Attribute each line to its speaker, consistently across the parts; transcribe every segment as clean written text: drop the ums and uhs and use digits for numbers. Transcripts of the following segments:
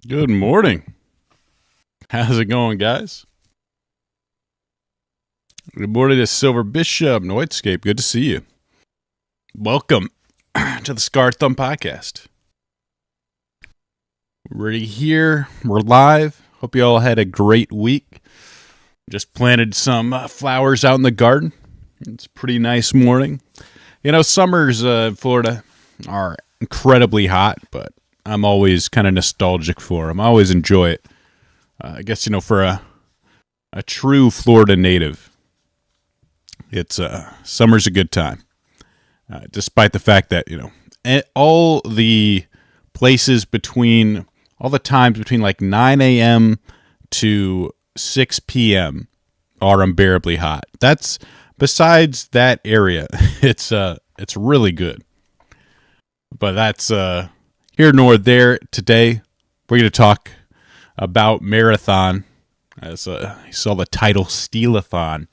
Speaker 1: Good morning. How's it going, guys? Good morning to Silver Bishop, Noitscape. Good to see you. Welcome to the Starfield podcast. We're here. We're live. Hope you all had a great week. Just planted some flowers out in the garden. It's a pretty nice morning. You know, summers in Florida are incredibly hot, but I'm always kind of nostalgic for them. I always enjoy it. I guess, for a true Florida native, it's summer's a good time. Despite the fact that, all the places all the times between like 9 a.m. to 6 p.m. are unbearably hot. Besides that area, it's really good. But that's here nor there. Today, we're going to talk about Marathon. As you saw the title, Stealathon.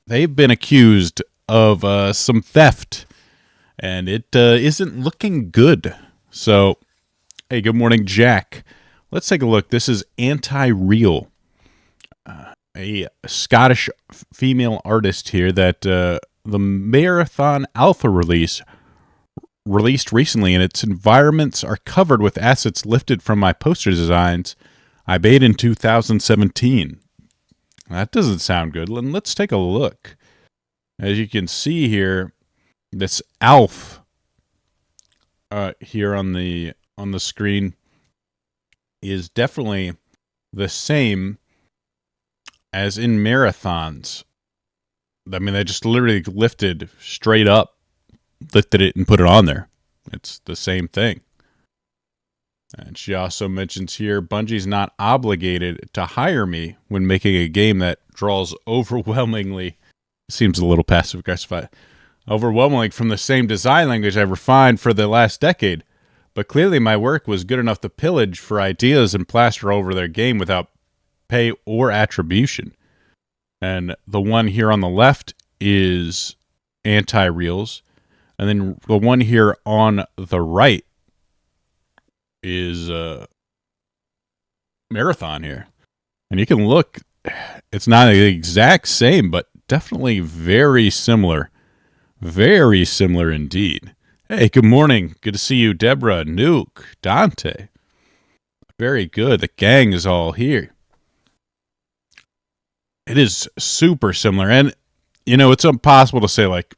Speaker 1: They've been accused of some theft, and it isn't looking good. So, hey, good morning, Jack. Let's take a look. This is Anti-Real, a Scottish female artist here that the Marathon Alpha released recently, and its environments are covered with assets lifted from my poster designs I made in 2017. That doesn't sound good. Let's take a look. As you can see here, this Alf here on the screen is definitely the same as in Marathons. I mean, they just literally lifted it and put it on there. It's the same thing. And she also mentions here, Bungie's not obligated to hire me when making a game that draws overwhelmingly, seems a little passive-aggressive, overwhelmingly from the same design language I refined for the last decade. But clearly my work was good enough to pillage for ideas and plaster over their game without pay or attribution. And the one here on the left is Anti-Reals. And then the one here on the right is Marathon here. And you can look, it's not the exact same, but definitely very similar. Very similar indeed. Hey, good morning. Good to see you, Deborah, Nuke, Dante. Very good. The gang is all here. It is super similar. And, it's impossible to say, like,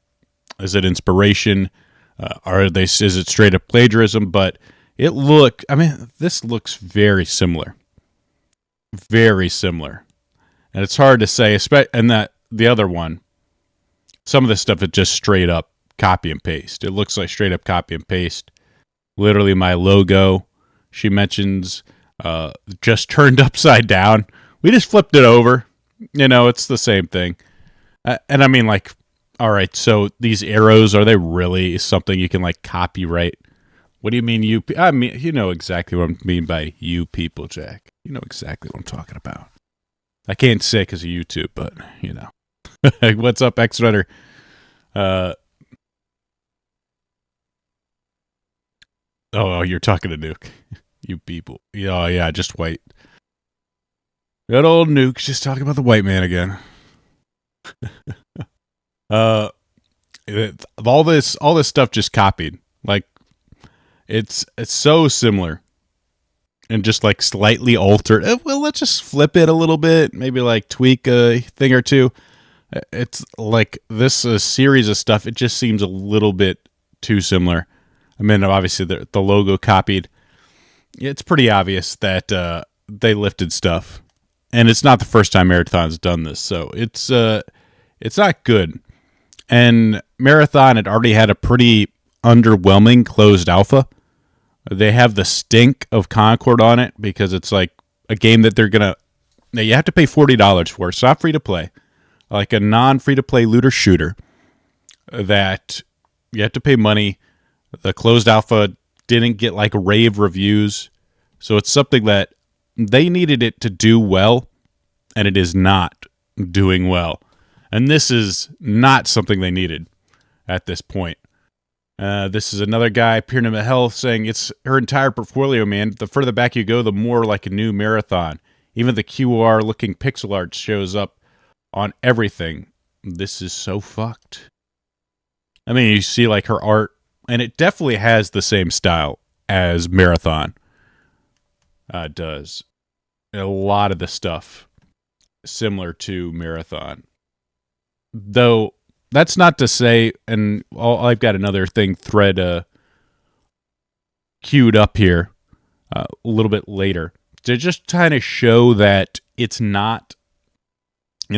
Speaker 1: is it inspiration? Is it straight up plagiarism? But this looks very similar. Very similar. And it's hard to say, and that the other one, some of this stuff is just straight up copy and paste. It looks like straight up copy and paste. Literally my logo, she mentions, just turned upside down. We just flipped it over. It's the same thing. And I mean, like, all right, so these arrows, are they really something you can, like, copyright? What do you mean, I mean, you know exactly what I mean by you people, Jack. You know exactly what I'm talking about. I can't say because of YouTube, but, What's up, X-Runner? Oh, you're talking to Nuke. You people. Oh, yeah, just white. Good old Nuke's just talking about the white man again. All this stuff just copied. Like, it's so similar, and just like slightly altered. Well, let's just flip it a little bit, maybe like tweak a thing or two. It's like this series of stuff. It just seems a little bit too similar. I mean, obviously the logo copied. It's pretty obvious that they lifted stuff, and it's not the first time Marathon's done this. So it's not good. And Marathon had already had a pretty underwhelming closed alpha. They have the stink of Concord on it because it's like a game that you have to pay $40 for. It's not free to play. Like a non-free to play looter shooter that you have to pay money. The closed alpha didn't get like rave reviews. So it's something that they needed it to do well, and it is not doing well. And this is not something they needed at this point. This is another guy, Pyramid Health, saying it's her entire portfolio, man. The further back you go, the more like a new Marathon. Even the QR-looking pixel art shows up on everything. This is so fucked. I mean, you see like her art, and it definitely has the same style as Marathon does. A lot of the stuff similar to Marathon. Though, that's not to say, and I've got another thread queued up here a little bit later, to just kind of show that it's not,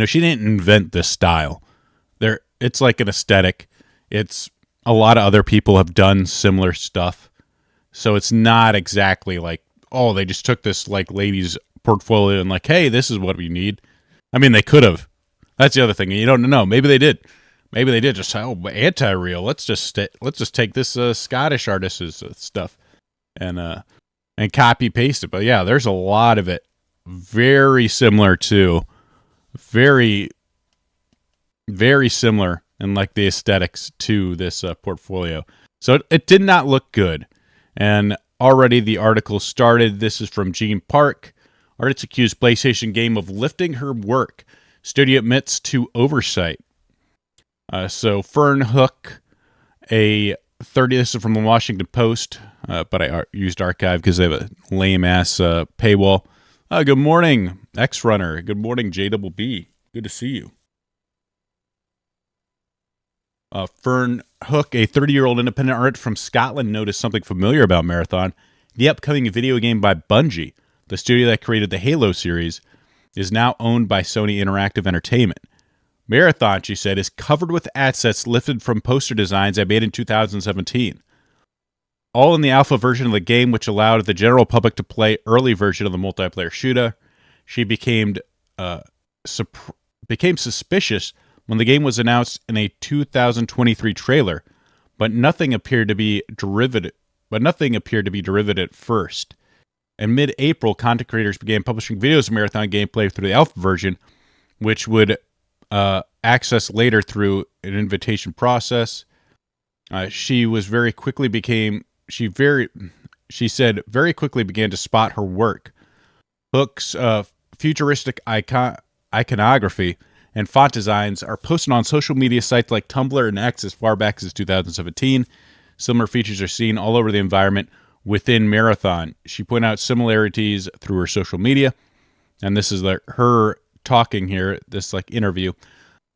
Speaker 1: she didn't invent this style. It's like an aesthetic. It's a lot of other people have done similar stuff. So it's not exactly like, oh, they just took this like lady's portfolio and like, hey, this is what we need. I mean, they could have. That's the other thing. You don't know. Maybe they did. Maybe they did just, anti-real. Let's just take this Scottish artist's stuff and copy paste it. But yeah, there's a lot of it very similar to, very, very similar in like the aesthetics to this portfolio. So it did not look good. And already the article started. This is from Gene Park. Artists accused PlayStation game of lifting her work. Studio admits to oversight. So Fern Hook, this is from the Washington Post, but I used Archive because they have a lame-ass paywall. Good morning, X-Runner. Good morning, JBB. Good to see you. Fern Hook, a 30-year-old independent artist from Scotland, noticed something familiar about Marathon. The upcoming video game by Bungie, the studio that created the Halo series, is now owned by Sony Interactive Entertainment. Marathon, she said, is covered with assets lifted from poster designs I made in 2017. All in the alpha version of the game, which allowed the general public to play early version of the multiplayer shooter. She became suspicious when the game was announced in a 2023 trailer, but nothing appeared to be derivative at first. In mid-April, content creators began publishing videos of Marathon gameplay through the alpha version, which would access later through an invitation process. She very quickly began to spot her work. Hook's futuristic iconography and font designs are posted on social media sites like Tumblr and X as far back as 2017. Similar features are seen all over the environment within Marathon. She pointed out similarities through her social media, and this is her talking here, this like interview.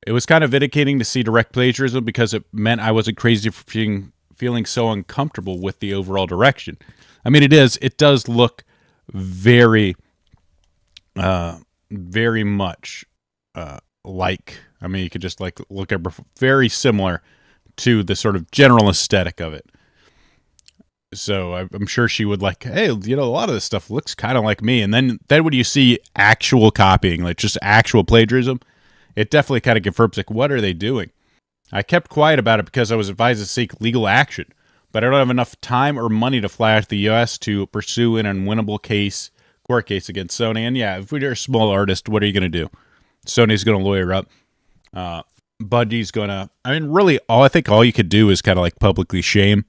Speaker 1: It was kind of vindicating to see direct plagiarism because it meant I wasn't crazy for feeling so uncomfortable with the overall direction. I mean, it does look very, very much like, I mean, you could just like look at very similar to the sort of general aesthetic of it. So I'm sure she would like, hey, a lot of this stuff looks kind of like me. And then when you see actual copying, like just actual plagiarism, it definitely kind of confirms, like, what are they doing? I kept quiet about it because I was advised to seek legal action, but I don't have enough time or money to fly out to the U.S. to pursue an unwinnable court case against Sony. And yeah, if you're a small artist, what are you going to do? Sony's going to lawyer up. Bungie's going to, really, I think all you could do is kind of like publicly shame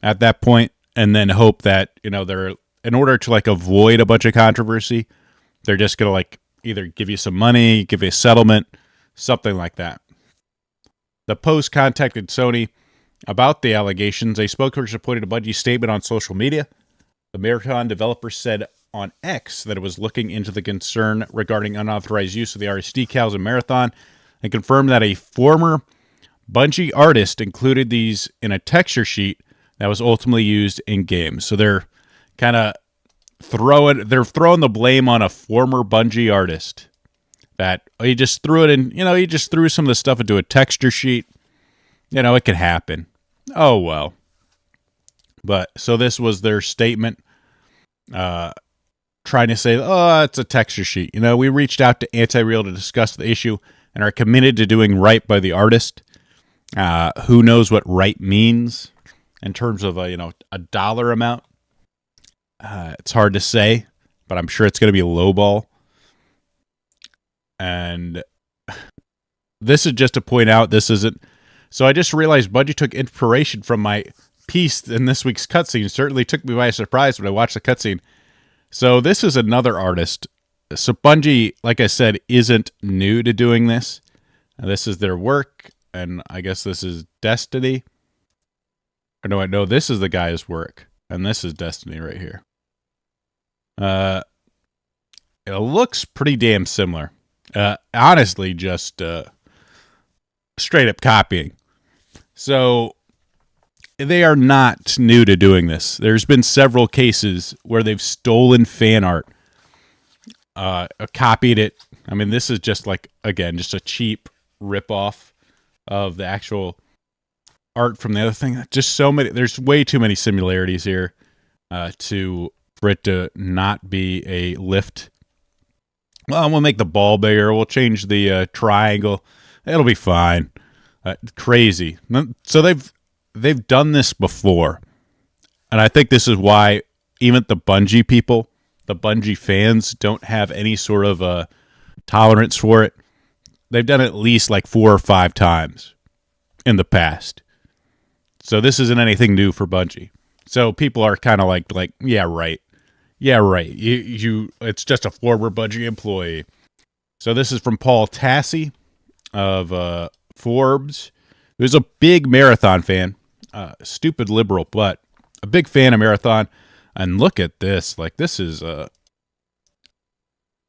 Speaker 1: at that point, and then hope that, they're, in order to like avoid a bunch of controversy, they're just going to like either give you some money, give you a settlement, something like that. The Post contacted Sony about the allegations. A spokesperson pointed a Bungie statement on social media. The Marathon developer said on X that it was looking into the concern regarding unauthorized use of the artist decals in Marathon, and confirmed that a former Bungie artist included these in a texture sheet that was ultimately used in games. So they're kind of throwing the blame on a former Bungie artist that he just threw it in, he just threw some of the stuff into a texture sheet. It could happen. Oh, well. But so this was their statement, trying to say, it's a texture sheet. We reached out to Anti-Real to discuss the issue and are committed to doing right by the artist. Who knows what right means in terms of a dollar amount? It's hard to say, but I'm sure it's going to be a lowball. And this is just to point out, this isn't So I just realized Bungie took inspiration from my piece in this week's cutscene. It certainly took me by surprise when I watched the cutscene. So this is another artist. So Bungie, like I said, isn't new to doing this. This is their work, and I guess this is Destiny. Or no, I know this is the guy's work, and this is Destiny right here. It looks pretty damn similar. Honestly, just straight up copying. So they are not new to doing this. There's been several cases where they've stolen fan art, copied it. I mean, this is just like, again, just a cheap ripoff of the actual art from the other thing. Just so many. There's way too many similarities here for it to not be a lift. Well, we'll make the ball bigger. We'll change the triangle. It'll be fine. Crazy. So they've done this before, and I think this is why even the Bungie people, the Bungie fans, don't have any sort of tolerance for it. They've done it at least like 4 or 5 times in the past. So this isn't anything new for Bungie. So people are kind of like, yeah, right. Yeah, right. You it's just a former Bungie employee. So this is from Paul Tassi of Forbes, who's a big Marathon fan. Stupid liberal, but a big fan of Marathon. And look at this. Like, this is,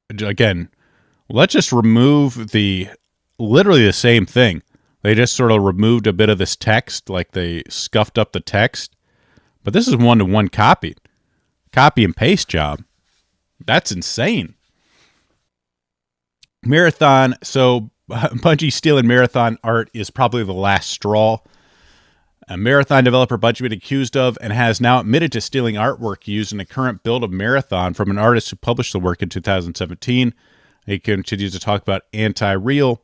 Speaker 1: again, let's just remove literally the same thing. They just sort of removed a bit of this text, like they scuffed up the text. But this is one-to-one copied. Copy and paste job. That's insane. Marathon. So Bungie stealing Marathon art is probably the last straw. A Marathon developer Bungie been accused of and has now admitted to stealing artwork used in a current build of Marathon from an artist who published the work in 2017. He continues to talk about anti-real,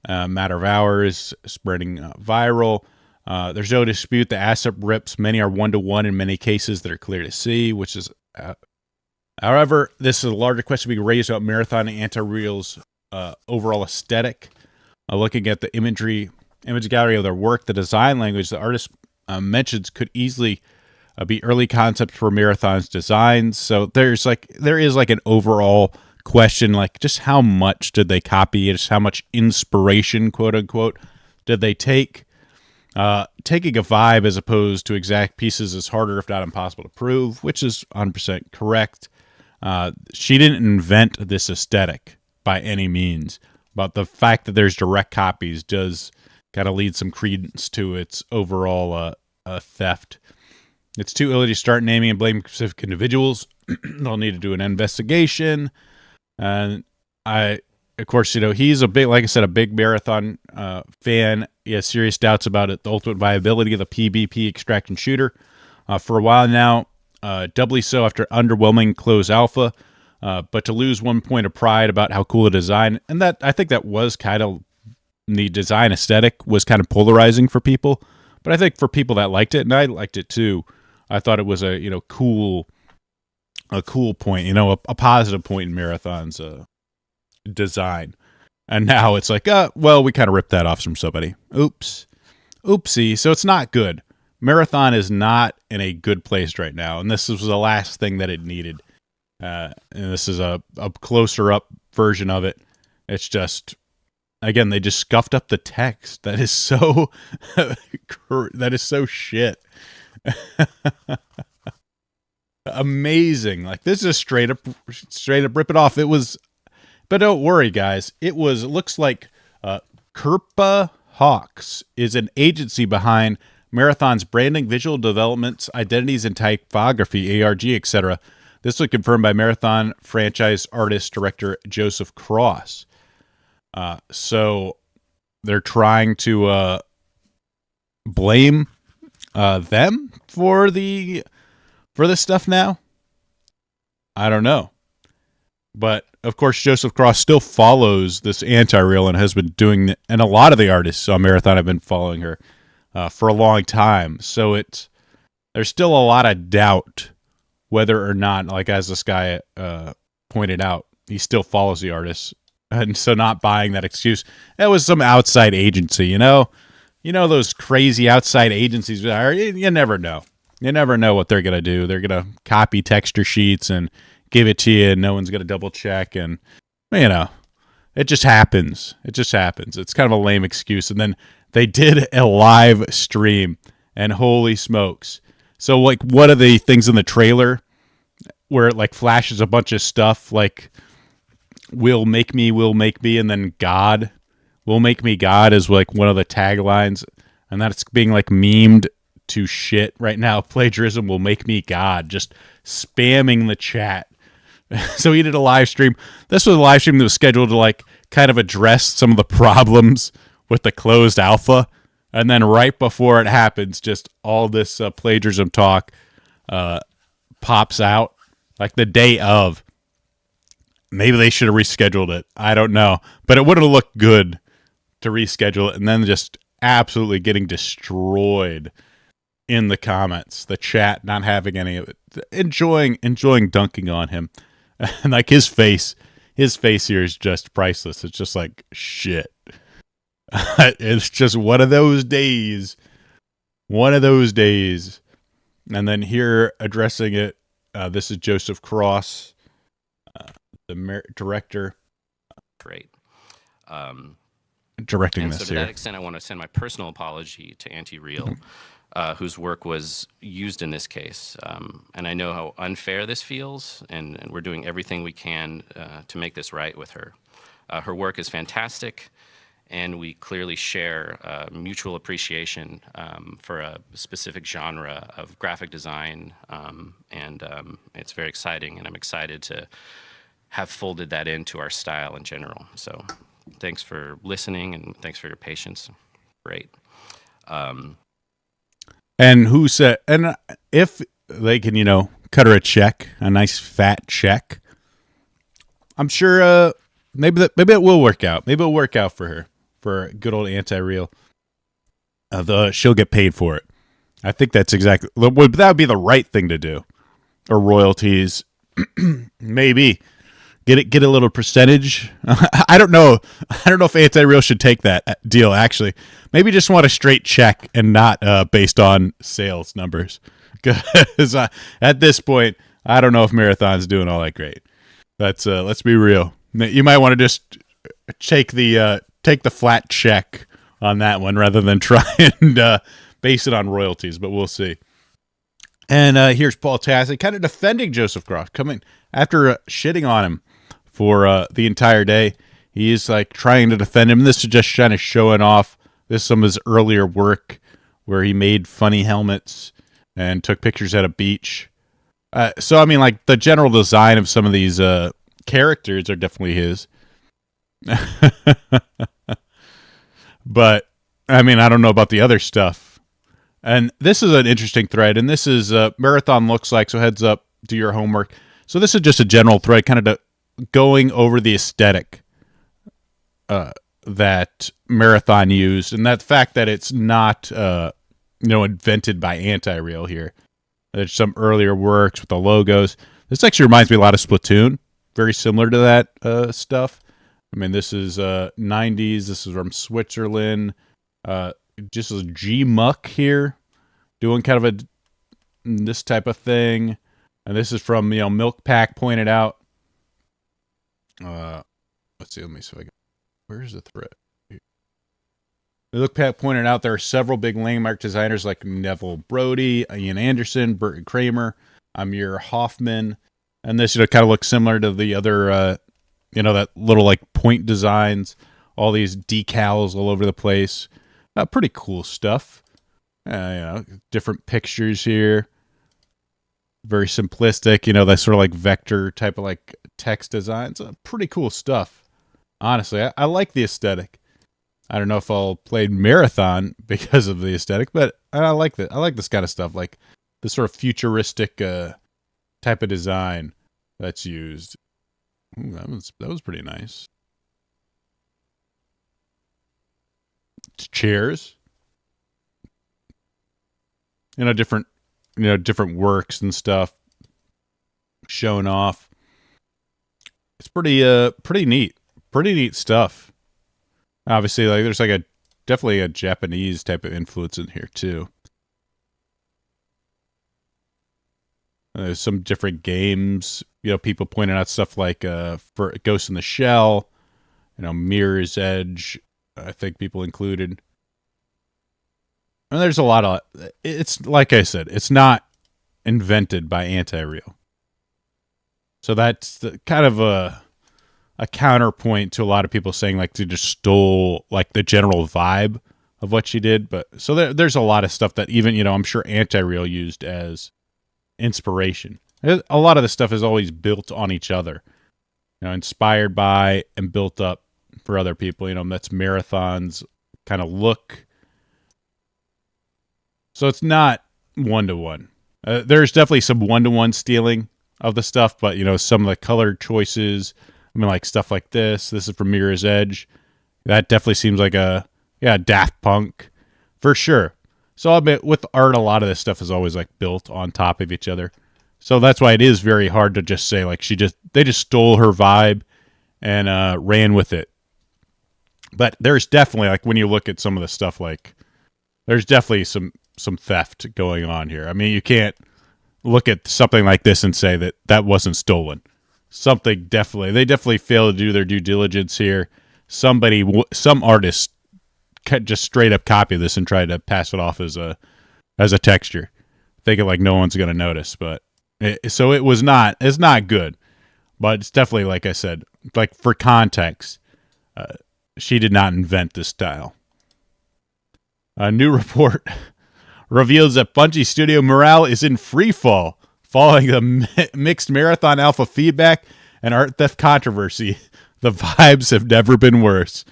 Speaker 1: matter of hours, spreading viral. There's no dispute the asset rips. Many are one-to-one in many cases that are clear to see, which is... however, this is a larger question being raised about Marathon and anti-real's overall aesthetic. Looking at the image gallery of their work, the design language the artist mentions could easily be early concepts for Marathon's designs. So there is like an overall question, like just how much did they copy? Just how much inspiration, quote unquote, did they take? Taking a vibe as opposed to exact pieces is harder, if not impossible, to prove, which is 100% correct. She didn't invent this aesthetic by any means, but the fact that there's direct copies does kind of lead some credence to its overall theft. It's too early to start naming and blaming specific individuals. They'll need to do an investigation. And of course, he's a big, like I said, a big Marathon fan. He has serious doubts about it, the ultimate viability of the PvP extraction shooter. For a while now, doubly so after underwhelming closed alpha. But to lose 1 point of pride about how cool the design, and that I think that was kind of the design aesthetic was kind of polarizing for people. But I think for people that liked it, and I liked it too, I thought it was a cool point, a positive point in Marathon's design. And now it's like, well, we kind of ripped that off from somebody. Oopsie. So it's not good. Marathon is not in a good place right now, and this was the last thing that it needed. And this is a closer up version of it. It's just, again, they just scuffed up the text. That is so that is so shit. Amazing. Like, this is straight up rip it off. It was, but don't worry, guys. It looks like Kerpa Hawks is an agency behind Marathon's branding, visual developments, identities, and typography, ARG, etc. This was confirmed by Marathon franchise artist director Joseph Cross. So they're trying to blame them for this stuff now. I don't know, but of course Joseph Cross still follows this anti-real and has been doing it, and a lot of the artists on Marathon have been following her for a long time. So there's still a lot of doubt whether or not, like as this guy pointed out, he still follows the artists, and so not buying that excuse. That was some outside agency, those crazy outside agencies are, you never know. You never know what they're going to do. They're going to copy texture sheets and give it to you, and no one's going to double check. And, it just happens. It just happens. It's kind of a lame excuse. And then they did a live stream, and holy smokes. So, like, one of the things in the trailer where it, like, flashes a bunch of stuff, like, will make me, and then God. Will make me God is, like, one of the taglines. And that's being, like, memed to shit right now. Plagiarism will make me God. Just spamming the chat. So he did a live stream. This was a live stream that was scheduled to, like, kind of address some of the problems with the closed alpha. And then right before it happens, just all this plagiarism talk pops out. Like the day of. Maybe they should have rescheduled it. I don't know. But it would have looked good to reschedule it. And then just absolutely getting destroyed in the comments. The chat not having any of it. Enjoying dunking on him. And like his face here is just priceless. It's just like shit. It's just one of those days. One of those days. And then here addressing it, this is Joseph Cross, the director.
Speaker 2: Great.
Speaker 1: Directing this
Speaker 2: so to
Speaker 1: here.
Speaker 2: that extent, I want to send my personal apology to Anti-Real, whose work was used in this case. And I know how unfair this feels, and we're doing everything we can to make this right with her. Her work is fantastic, and we clearly share mutual appreciation for a specific genre of graphic design, and it's very exciting, and I'm excited to have folded that into our style in general. So thanks for listening, and thanks for your patience. Great.
Speaker 1: And who said, and if they can, cut her a check, a nice fat check, I'm sure maybe it will work out. Maybe it'll work out for her, for good old Anti-Real. She'll get paid for it. I think that's exactly, that would be the right thing to do. Or royalties, maybe. Get a little percentage. I don't know. I don't know if Anti-Real should take that deal, actually. Maybe just want a straight check and not based on sales numbers. Because at this point, I don't know if Marathon's doing all that great. Let's be real. You might want to just take the flat check on that one rather than try and base it on royalties, but we'll see. And here's Paul Tassi kind of defending Joseph Cross, coming after shitting on him for the entire day. He is like trying to defend him. This is just kind of showing off. This is some of his earlier work where he made funny helmets and took pictures at a beach. So, I mean, like the general design of some of these characters are definitely his. But, I mean, I don't know about the other stuff. And this is an interesting thread. And this is Marathon looks like, so heads up, do your homework. So this is just a general thread, kind of going over the aesthetic that Marathon used, and that fact that it's not, invented by Anti-Real here. There's some earlier works with the logos. This actually reminds me a lot of Splatoon, very similar to that stuff. I mean, this is 90s. This is from Switzerland. Just a G-Muck here, doing kind of this type of thing. And this is from, Milk Pack pointed out. Let's see. Let me see if I can. Where's the thread? Milk Pack pointed out there are several big landmark designers like Neville Brody, Ian Anderson, Burton Kramer, Amir Hoffman, and this kind of looks similar to the other, that little like point designs. All these decals all over the place. Pretty cool stuff. Different pictures here. Very simplistic, that sort of like vector type of like text designs. Pretty cool stuff. Honestly, I like the aesthetic. I don't know if I'll play Marathon because of the aesthetic, but I like that. I like this kind of stuff, like this sort of futuristic type of design that's used. Ooh, that was pretty nice. Chairs, different works and stuff shown off. It's pretty neat stuff. Obviously, like there's like a definitely a Japanese type of influence in here too. There's some different games. People pointing out stuff like for Ghost in the Shell, Mirror's Edge. I think people included. And there's a lot of. It's like I said, it's not invented by Anti-Real. So that's kind of a counterpoint to a lot of people saying like they just stole like the general vibe of what she did. But so there's a lot of stuff that even I'm sure Anti-Real used as inspiration. A lot of the stuff is always built on each other, inspired by and built up for other people. That's Marathon's kind of look. So it's not one-to-one. There's definitely some one-to-one stealing of the stuff, but some of the color choices, like stuff like this is from Mirror's Edge. That definitely seems like Daft Punk for sure. So I'll admit with art, a lot of this stuff is always like built on top of each other. So that's why it is very hard to just say like they just stole her vibe and ran with it. But there's definitely like when you look at some of the stuff, like there's definitely some theft going on here. I mean, you can't look at something like this and say that wasn't stolen. They definitely failed to do their due diligence here. Some artist just straight up copy this and try to pass it off as a texture, thinking like no one's going to notice. But it's not good. But it's definitely, like I said, like for context, she did not invent this style. A new report reveals that Bungie studio morale is in free fall following the mixed Marathon alpha feedback and art theft controversy. The vibes have never been worse.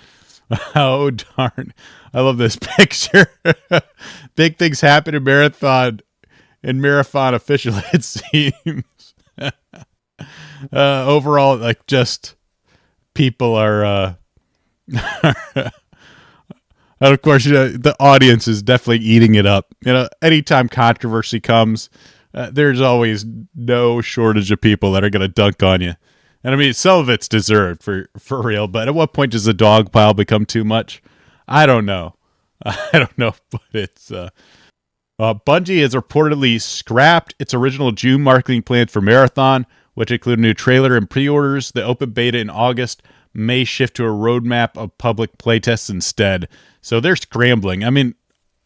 Speaker 1: Oh, darn. I love this picture. Big things happen in Marathon official, it seems. Overall, like, just people are... And of course, the audience is definitely eating it up. Anytime controversy comes, there's always no shortage of people that are going to dunk on you. And I mean, some of it's deserved for real. But at what point does the dog pile become too much? I don't know. But it's Bungie has reportedly scrapped its original June marketing plans for Marathon, which include a new trailer and pre-orders. The open beta in August may shift to a roadmap of public playtests instead. So they're scrambling. I mean,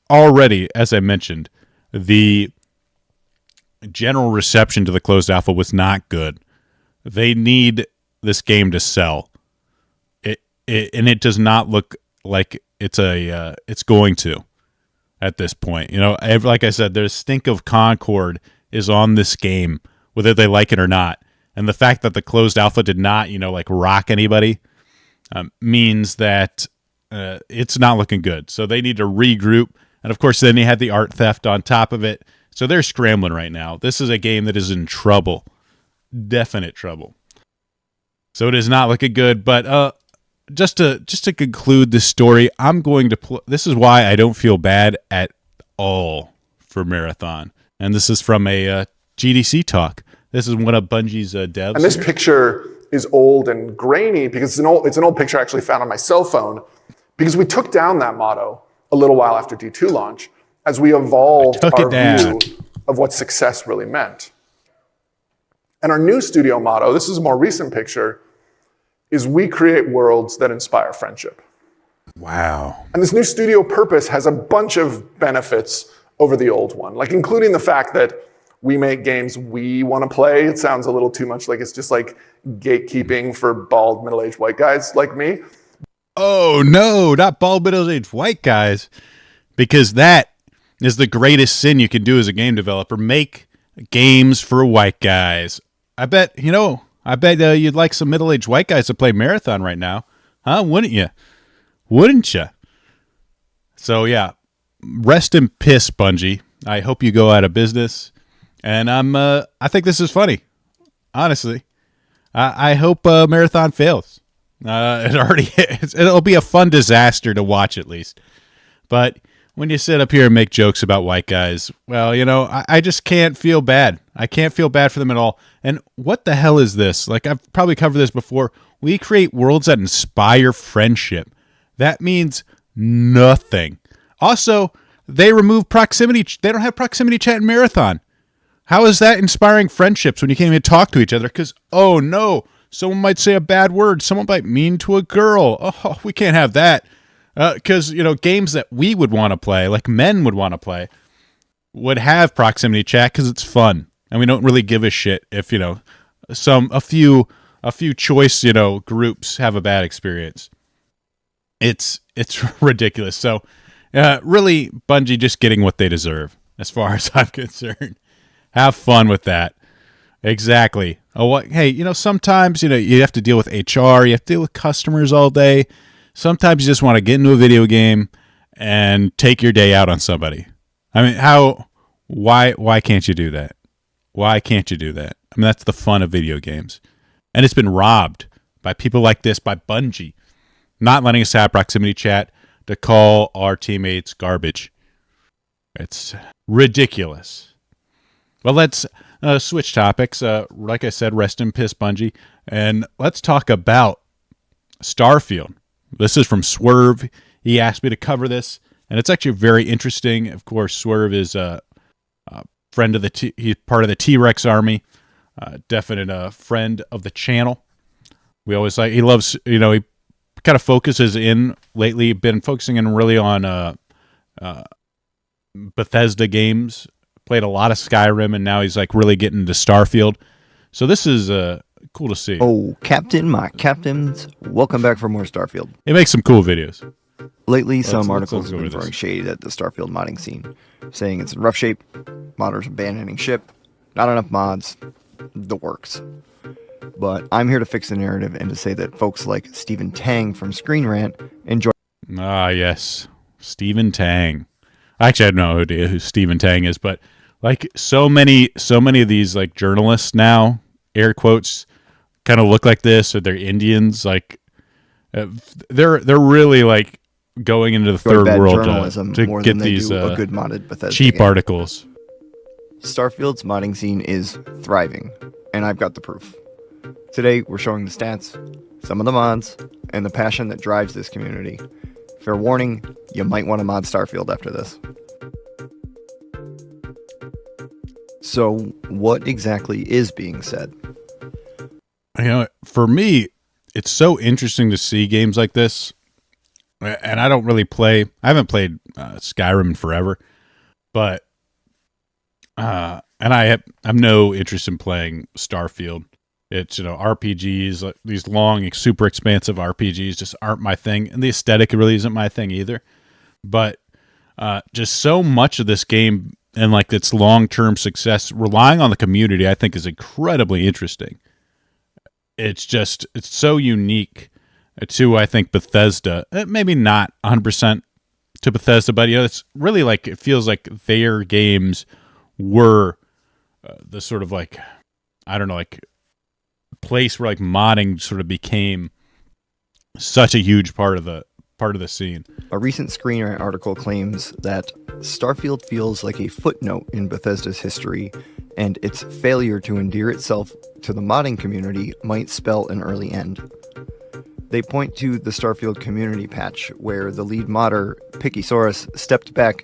Speaker 1: already, as I mentioned, the general reception to the closed alpha was not good. They need this game to sell. And it does not look like it's going to at this point. Like I said, the stink of Concord is on this game, whether they like it or not. And the fact that the closed alpha did not, rock anybody means that it's not looking good. So they need to regroup. And, of course, then they had the art theft on top of it. So they're scrambling right now. This is a game that is in trouble. Definite trouble. So it is not looking good. But just to conclude this story, I'm going to this is why I don't feel bad at all for Marathon. And this is from a GDC talk. This is one of Bungie's devs.
Speaker 3: And this picture is old and grainy because it's an old picture I actually found on my cell phone because we took down that motto a little while after D2 launch as we evolved our view of what success really meant. And our new studio motto, this is a more recent picture, is we create worlds that inspire friendship.
Speaker 1: Wow.
Speaker 3: And this new studio purpose has a bunch of benefits over the old one, like including the fact that we make games we want to play. It sounds a little too much like it's just like gatekeeping for bald middle-aged white guys like me.
Speaker 1: Oh, no, not bald middle-aged white guys. Because that is the greatest sin you can do as a game developer. Make games for white guys. I bet you'd like some middle-aged white guys to play Marathon right now. Huh? Wouldn't you? Wouldn't you? So, yeah. Rest in piss, Bungie. I hope you go out of business. And I think this is funny. Honestly. I hope Marathon fails. It'll be a fun disaster to watch at least. But when you sit up here and make jokes about white guys, well, I just can't feel bad. I can't feel bad for them at all. And what the hell is this? Like, I've probably covered this before. We create worlds that inspire friendship. That means Nothing. Also, they remove proximity. They don't have proximity chat in Marathon. How is that inspiring friendships when you can't even talk to each other? Because, oh no, someone might say a bad word. Someone might mean to a girl. Oh, we can't have that. Because, games that we would want to play, like men would want to play, would have proximity chat because it's fun. And we don't really give a shit if, a few choice, groups have a bad experience. It's ridiculous. So, really, Bungie just getting what they deserve, as far as I'm concerned. Have fun with that. Exactly. Hey, sometimes, you have to deal with HR, you have to deal with customers all day. Sometimes you just want to get into a video game and take your day out on somebody. I mean, why can't you do that? Why can't you do that? I mean, that's the fun of video games. And it's been robbed by people like this, by Bungie, not letting us have proximity chat to call our teammates garbage. It's ridiculous. Well, let's switch topics. Like I said, rest in piss, Bungie. And let's talk about Starfield. This is from Swerve. He asked me to cover this, and it's actually very interesting. Of course, Swerve is a friend of he's part of the T-Rex army. Definite friend of the channel. We always he loves, he kind of focuses in lately, been focusing in really on Bethesda games. Played a lot of Skyrim, and now he's really getting into Starfield. So this is cool to see.
Speaker 4: Oh, Captain, my captains, welcome back for more Starfield.
Speaker 1: He makes some cool videos.
Speaker 4: Lately, some articles have been throwing shade at the Starfield modding scene, saying it's in rough shape, modders abandoning ship, not enough mods, the works. But I'm here to fix the narrative and to say that folks like Stephen Tang from Screen Rant enjoy.
Speaker 1: Ah, yes, Stephen Tang. Actually, I have no idea who Stephen Tang is, but so many of these journalists now, air quotes, kind of look like this, or they're Indians. They're really going into the third world to get these
Speaker 4: a good modded Bethesda
Speaker 1: cheap
Speaker 4: game.
Speaker 1: articles.
Speaker 4: Starfield's modding scene is thriving, and I've got the proof. Today, we're showing the stats, some of the mods, and the passion that drives this community. Fair warning, you might want to mod Starfield after this. So, what exactly is being said?
Speaker 1: For me, it's so interesting to see games like this. And I don't really I haven't played Skyrim in forever, but and I have no interest in playing Starfield. It's, RPGs, these long, super expansive RPGs just aren't my thing. And the aesthetic really isn't my thing either. But just so much of this game and its long-term success, relying on the community, I think is incredibly interesting. It's so unique to, I think, Bethesda. Maybe not 100% to Bethesda, but, it's really it feels like their games were the sort of I don't know, place where modding sort of became such a huge part of the scene.
Speaker 4: A recent Screen Rant article claims that Starfield feels like a footnote in Bethesda's history, and its failure to endear itself to the modding community might spell an early end. They point to the Starfield community patch, where the lead modder, Pickysaurus, stepped back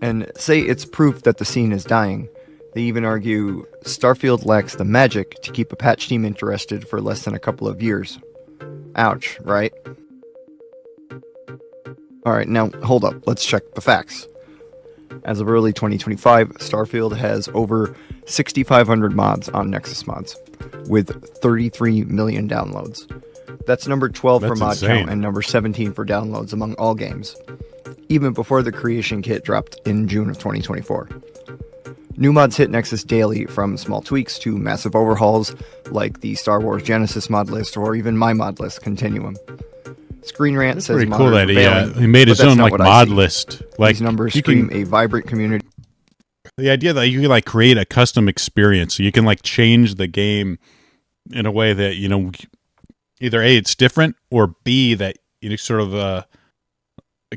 Speaker 4: and say it's proof that the scene is dying. They even argue Starfield lacks the magic to keep a patch team interested for less than a couple of years. Ouch, right? Alright, now hold up, let's check the facts. As of early 2025, Starfield has over 6,500 mods on Nexus Mods, with 33 million downloads. That's number 12 for mod count and number 17 for downloads among all games, even before the creation kit dropped in June of 2024. New mods hit Nexus daily, from small tweaks to massive overhauls like the Star Wars Genesis mod list or even my mod list Continuum. Screen Rant says
Speaker 1: pretty cool that
Speaker 4: failing,
Speaker 1: he made his own mod list.
Speaker 4: These numbers scream a vibrant community.
Speaker 1: The idea that you can create a custom experience, so you can change the game in a way that either A, it's different, or B, that sort of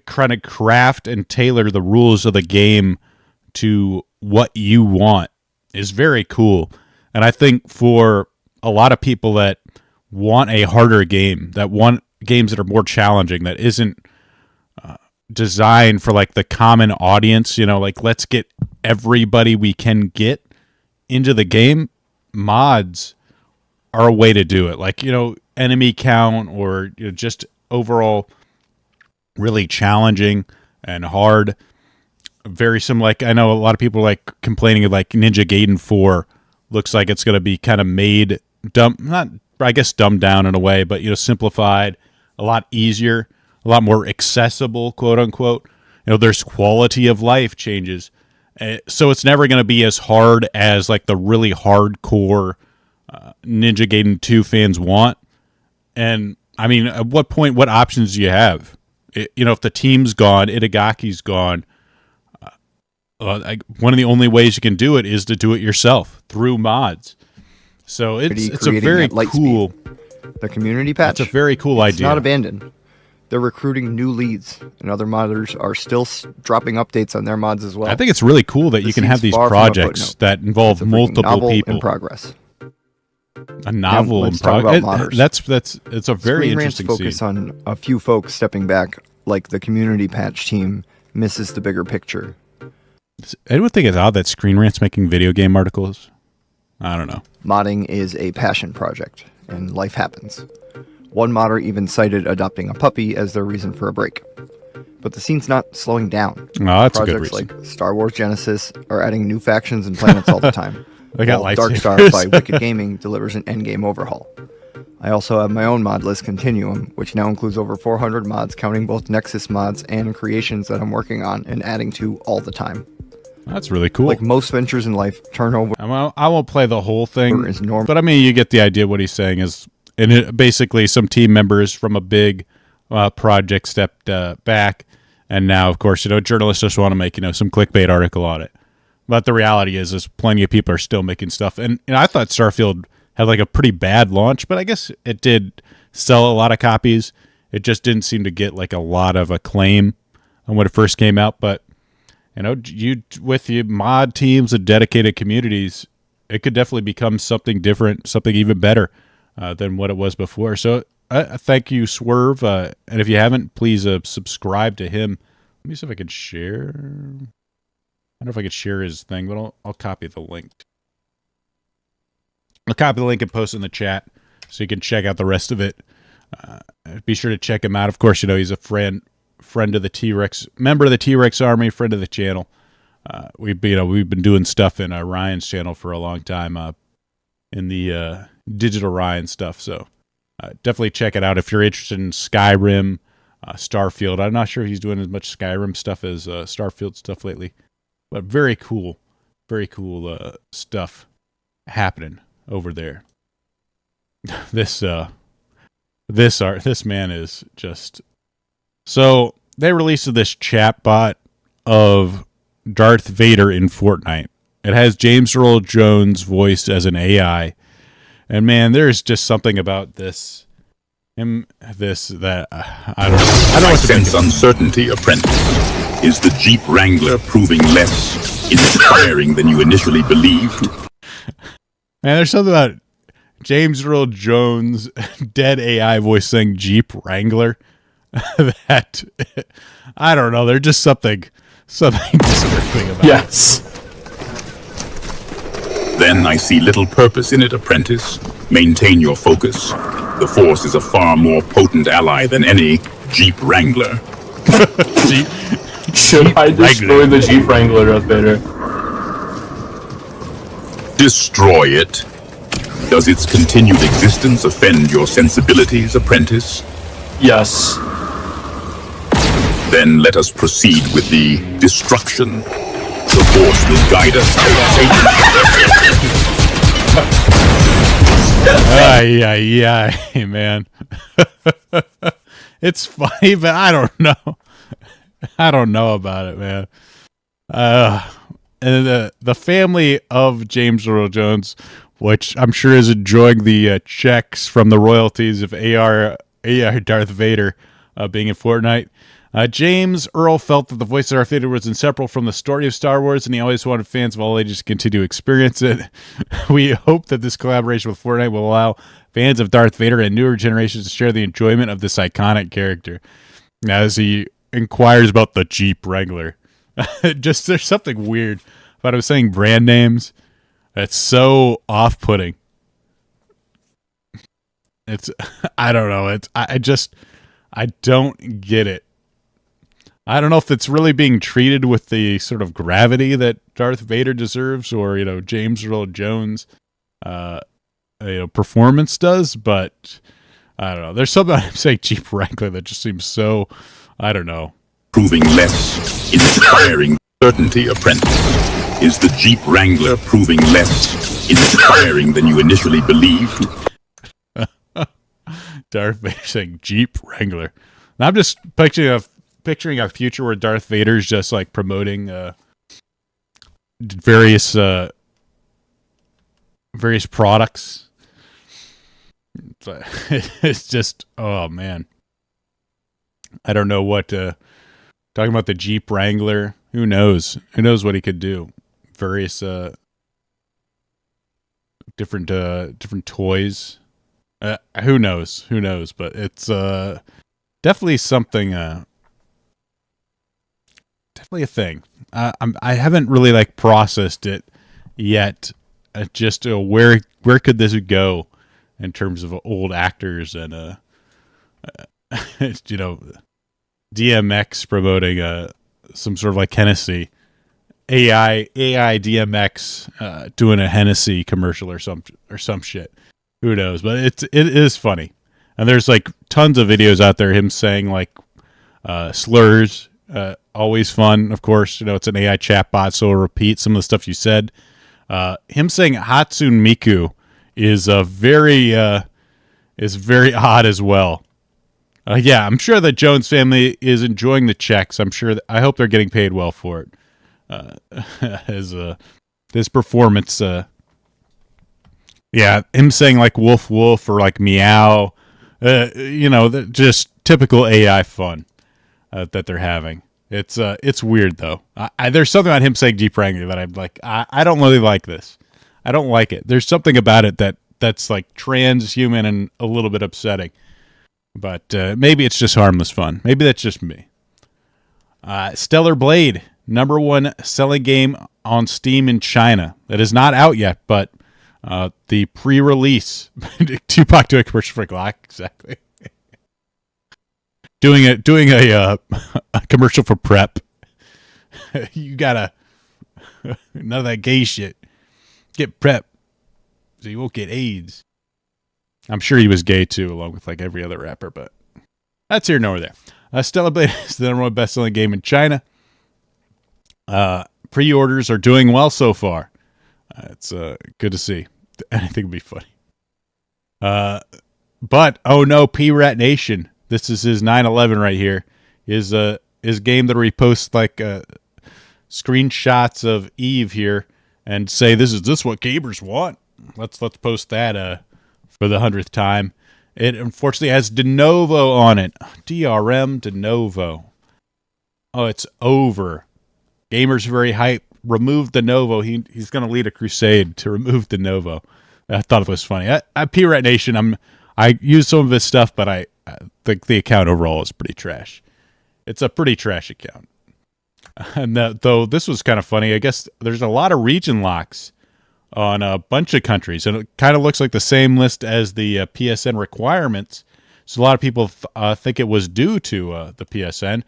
Speaker 1: kind of craft and tailor the rules of the game to what you want is very cool. And I think for a lot of people that want a harder game, that want games that are more challenging, that isn't designed for like the common audience, like let's get everybody we can get into the game. Mods are a way to do it. Like, enemy count or just overall really challenging and hard. Very similar. Like, I know a lot of people like complaining like Ninja Gaiden 4 looks like it's going to be kind of made dumbed down in a way, but simplified, a lot easier, a lot more accessible, quote unquote. There's quality of life changes. So it's never going to be as hard as like the really hardcore Ninja Gaiden 2 fans want. And I mean, at what point, what options do you have? If the team's gone, Itagaki's gone, one of the only ways you can do it is to do it yourself through mods. So it's a very cool.
Speaker 4: The community patch.
Speaker 1: It's a very cool idea.
Speaker 4: It's not abandoned. They're recruiting new leads, and other modders are still dropping updates on their mods as well.
Speaker 1: I think it's really cool that you can have these projects that involve multiple people.
Speaker 4: In progress.
Speaker 1: A novel in progress. It's a very interesting
Speaker 4: focus
Speaker 1: scene.
Speaker 4: On a few folks stepping back, like the community patch team misses the bigger picture.
Speaker 1: I would think it's odd that Screen Rant's making video game articles. I don't know.
Speaker 4: Modding is a passion project, and life happens. One modder even cited adopting a puppy as their reason for a break. But the scene's not slowing down.
Speaker 1: Oh, that's a good
Speaker 4: Projects
Speaker 1: reason.
Speaker 4: like Star Wars Genesis are adding new factions and planets all the time.
Speaker 1: They got
Speaker 4: while Dark Star
Speaker 1: lightsabers.
Speaker 4: by Wicked Gaming delivers an endgame overhaul. I also have my own mod list, Continuum, which now includes over 400 mods, counting both Nexus mods and creations that I'm working on and adding to all the time.
Speaker 1: That's really cool.
Speaker 4: Like most ventures in life, turnover
Speaker 1: I won't play the whole thing,
Speaker 4: is normal.
Speaker 1: but I mean, you get the idea. What he's saying is, basically some team members from a big project stepped back, and now, of course, journalists just want to make some clickbait article on it. But the reality is plenty of people are still making stuff, and I thought Starfield had like a pretty bad launch, but I guess it did sell a lot of copies. It just didn't seem to get like a lot of acclaim when it first came out, but. You with your mod teams and dedicated communities, it could definitely become something different, something even better than what it was before. So thank you, Swerve. And if you haven't, please subscribe to him. Let me see if I can share. I don't know if I could share his thing, but I'll copy the link. I'll copy the link and post it in the chat so you can check out the rest of it. Be sure to check him out. Of course, he's a friend of the T-Rex, member of the T-Rex Army, friend of the channel. We've been doing stuff in Ryan's channel for a long time, in the digital Ryan stuff. So definitely check it out if you're interested in Skyrim, Starfield. I'm not sure if he's doing as much Skyrim stuff as Starfield stuff lately, but very cool stuff happening over there. This man is just. So they released this chatbot of Darth Vader in Fortnite. It has James Earl Jones voiced as an AI, and man, there's just something about this. I don't know.
Speaker 5: I sense uncertainty, apprentice. Is the Jeep Wrangler proving less inspiring than you initially believed?
Speaker 1: Man, there's something about James Earl Jones dead AI voice saying Jeep Wrangler. That I don't know. There's just something disturbing about it.
Speaker 6: Yes.
Speaker 5: Then I see little purpose in it, apprentice. Maintain your focus. The Force is a far more potent ally than any Jeep Wrangler.
Speaker 6: Should I destroy the Jeep Wrangler, Darth Vader?
Speaker 5: Destroy it. Does its continued existence offend your sensibilities, apprentice?
Speaker 6: Yes.
Speaker 5: Then let us proceed with the destruction. The Force will guide us.
Speaker 1: Yeah, man. It's funny, but I don't know. I don't know about it, man. And the family of James Earl Jones, which I'm sure is enjoying the checks from the royalties of AR Darth Vader being in Fortnite. James Earl felt that the voice of Darth Vader was inseparable from the story of Star Wars, and he always wanted fans of all ages to continue to experience it. We hope that this collaboration with Fortnite will allow fans of Darth Vader and newer generations to share the enjoyment of this iconic character. Now, as he inquires about the Jeep Wrangler. Just there's something weird about him saying brand names. That's so off-putting. It's I don't know. I don't get it. I don't know if it's really being treated with the sort of gravity that Darth Vader deserves, or James Earl Jones, performance does. But I don't know. There's something I'm saying Jeep Wrangler that just seems so, I don't know.
Speaker 5: Proving less, inspiring certainty, apprentice. Is the Jeep Wrangler proving less inspiring than you initially believed?
Speaker 1: Darth Vader saying Jeep Wrangler. And I'm just picturing a future where Darth Vader's just like promoting various products. It's just, oh man, I don't know what talking about the Jeep Wrangler. Who knows what he could do. Various different toys. Who knows, but it's definitely something, definitely a thing. I haven't really like processed it yet. Just where could this go in terms of old actors and DMX promoting some sort of like Hennessy, AI DMX doing a Hennessy commercial or some shit. Who knows? But it is funny, and there's like tons of videos out there him saying like slurs. Always fun, of course. It's an AI chatbot, so it'll repeat some of the stuff you said. Him saying Hatsune Miku is very odd as well. Yeah, I'm sure the Jones family is enjoying the checks. I hope they're getting paid well for it. As this performance, yeah, him saying like woof woof or like meow, just typical AI fun that they're having. It's weird though. There's something about him saying Jeep Wrangler that I'm like, I don't really like this. I don't like it. There's something about it that's like transhuman and a little bit upsetting. But maybe it's just harmless fun. Maybe that's just me. Stellar Blade, #1 selling game on Steam in China. That is not out yet, but the pre-release. Tupac doing a commercial for Glock, exactly. doing a commercial for PrEP. You gotta none of that gay shit. Get PrEP so you won't get AIDS. I'm sure he was gay too, along with like every other rapper, but that's here nor there. Stellar Blade is the #1 best-selling game in China. Pre-orders are doing well so far. It's good to see. Anything would be funny. But oh no, P-Rat Nation. This is his 9/11 right here. Is game that reposts like screenshots of Eve here and say this is what gamers want. Let's post that for the 100th time. It unfortunately has de novo on it. DRM de novo. Oh, it's over. Gamers very hyped. Remove de novo. He's going to lead a crusade to remove de novo. I thought it was funny. P-Rat Nation, I use some of his stuff, but I think the account overall is pretty trash. It's a pretty trash account. And though this was kind of funny, I guess there's a lot of region locks on a bunch of countries, and it kind of looks like the same list as the PSN requirements. So a lot of people think it was due to the PSN,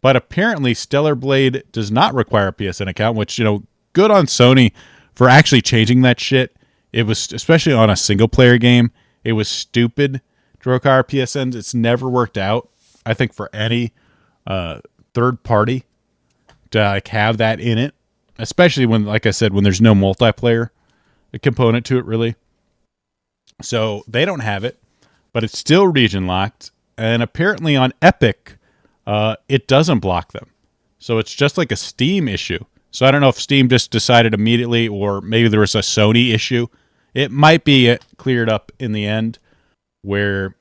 Speaker 1: but apparently Stellar Blade does not require a PSN account, which, good on Sony for actually changing that shit. It was, especially on a single player game, it was stupid to require PSNs. It's never worked out, I think, for any third party to like have that in it, especially when, like I said, when there's no multiplayer component to it, really. So they don't have it, but it's still region locked, and apparently on Epic it doesn't block them. So it's just like a Steam issue. So I don't know if Steam just decided immediately, or maybe there was a Sony issue. It might be cleared up in the end where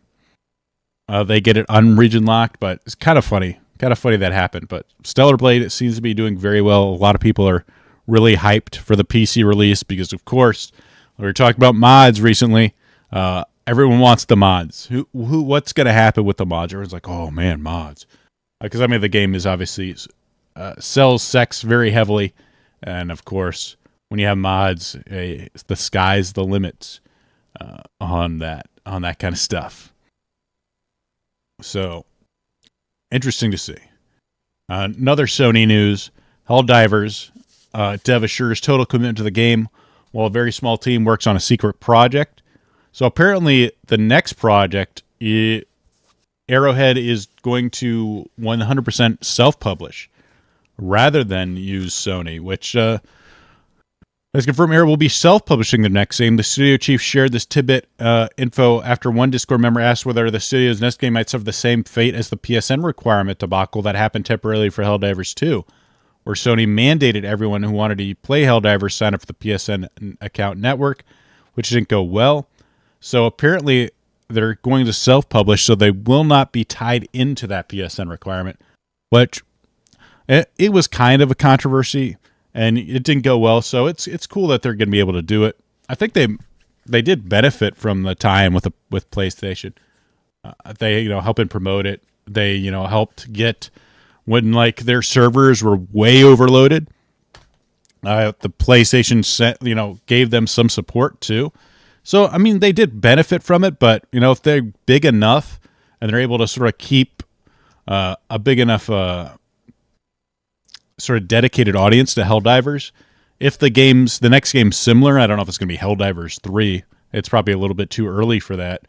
Speaker 1: they get it unregion locked, but it's kind of funny that happened. But Stellar Blade, it seems to be doing very well. A lot of people are really hyped for the PC release because, of course, we were talking about mods recently. Everyone wants the mods. What's going to happen with the mods? Everyone's like, oh man, mods. because I mean the game is obviously sells sex very heavily, and of course when you have mods, the sky's the limits on that kind of stuff. So interesting to see. Another Sony news: Helldivers dev assures total commitment to the game, while a very small team works on a secret project. So apparently, the next project, Arrowhead is going to 100% self-publish rather than use Sony, which, as confirmed, Arrow will be self-publishing the next game. The studio chief shared this tidbit info after one Discord member asked whether the studio's next game might suffer the same fate as the PSN requirement debacle that happened temporarily for Helldivers 2, where Sony mandated everyone who wanted to play Helldivers sign up for the PSN account network, which didn't go well. So apparently they're going to self-publish, so they will not be tied into that PSN requirement, which it was kind of a controversy, and it didn't go well. So it's cool that they're going to be able to do it. I think they did benefit from the tie-in with PlayStation. They helping promote it. They helped get when their servers were way overloaded. The PlayStation gave them some support too. So, I mean, they did benefit from it, but, if they're big enough and they're able to sort of keep a big enough sort of dedicated audience to Helldivers, if the next game's similar, I don't know if it's going to be Helldivers 3. It's probably a little bit too early for that.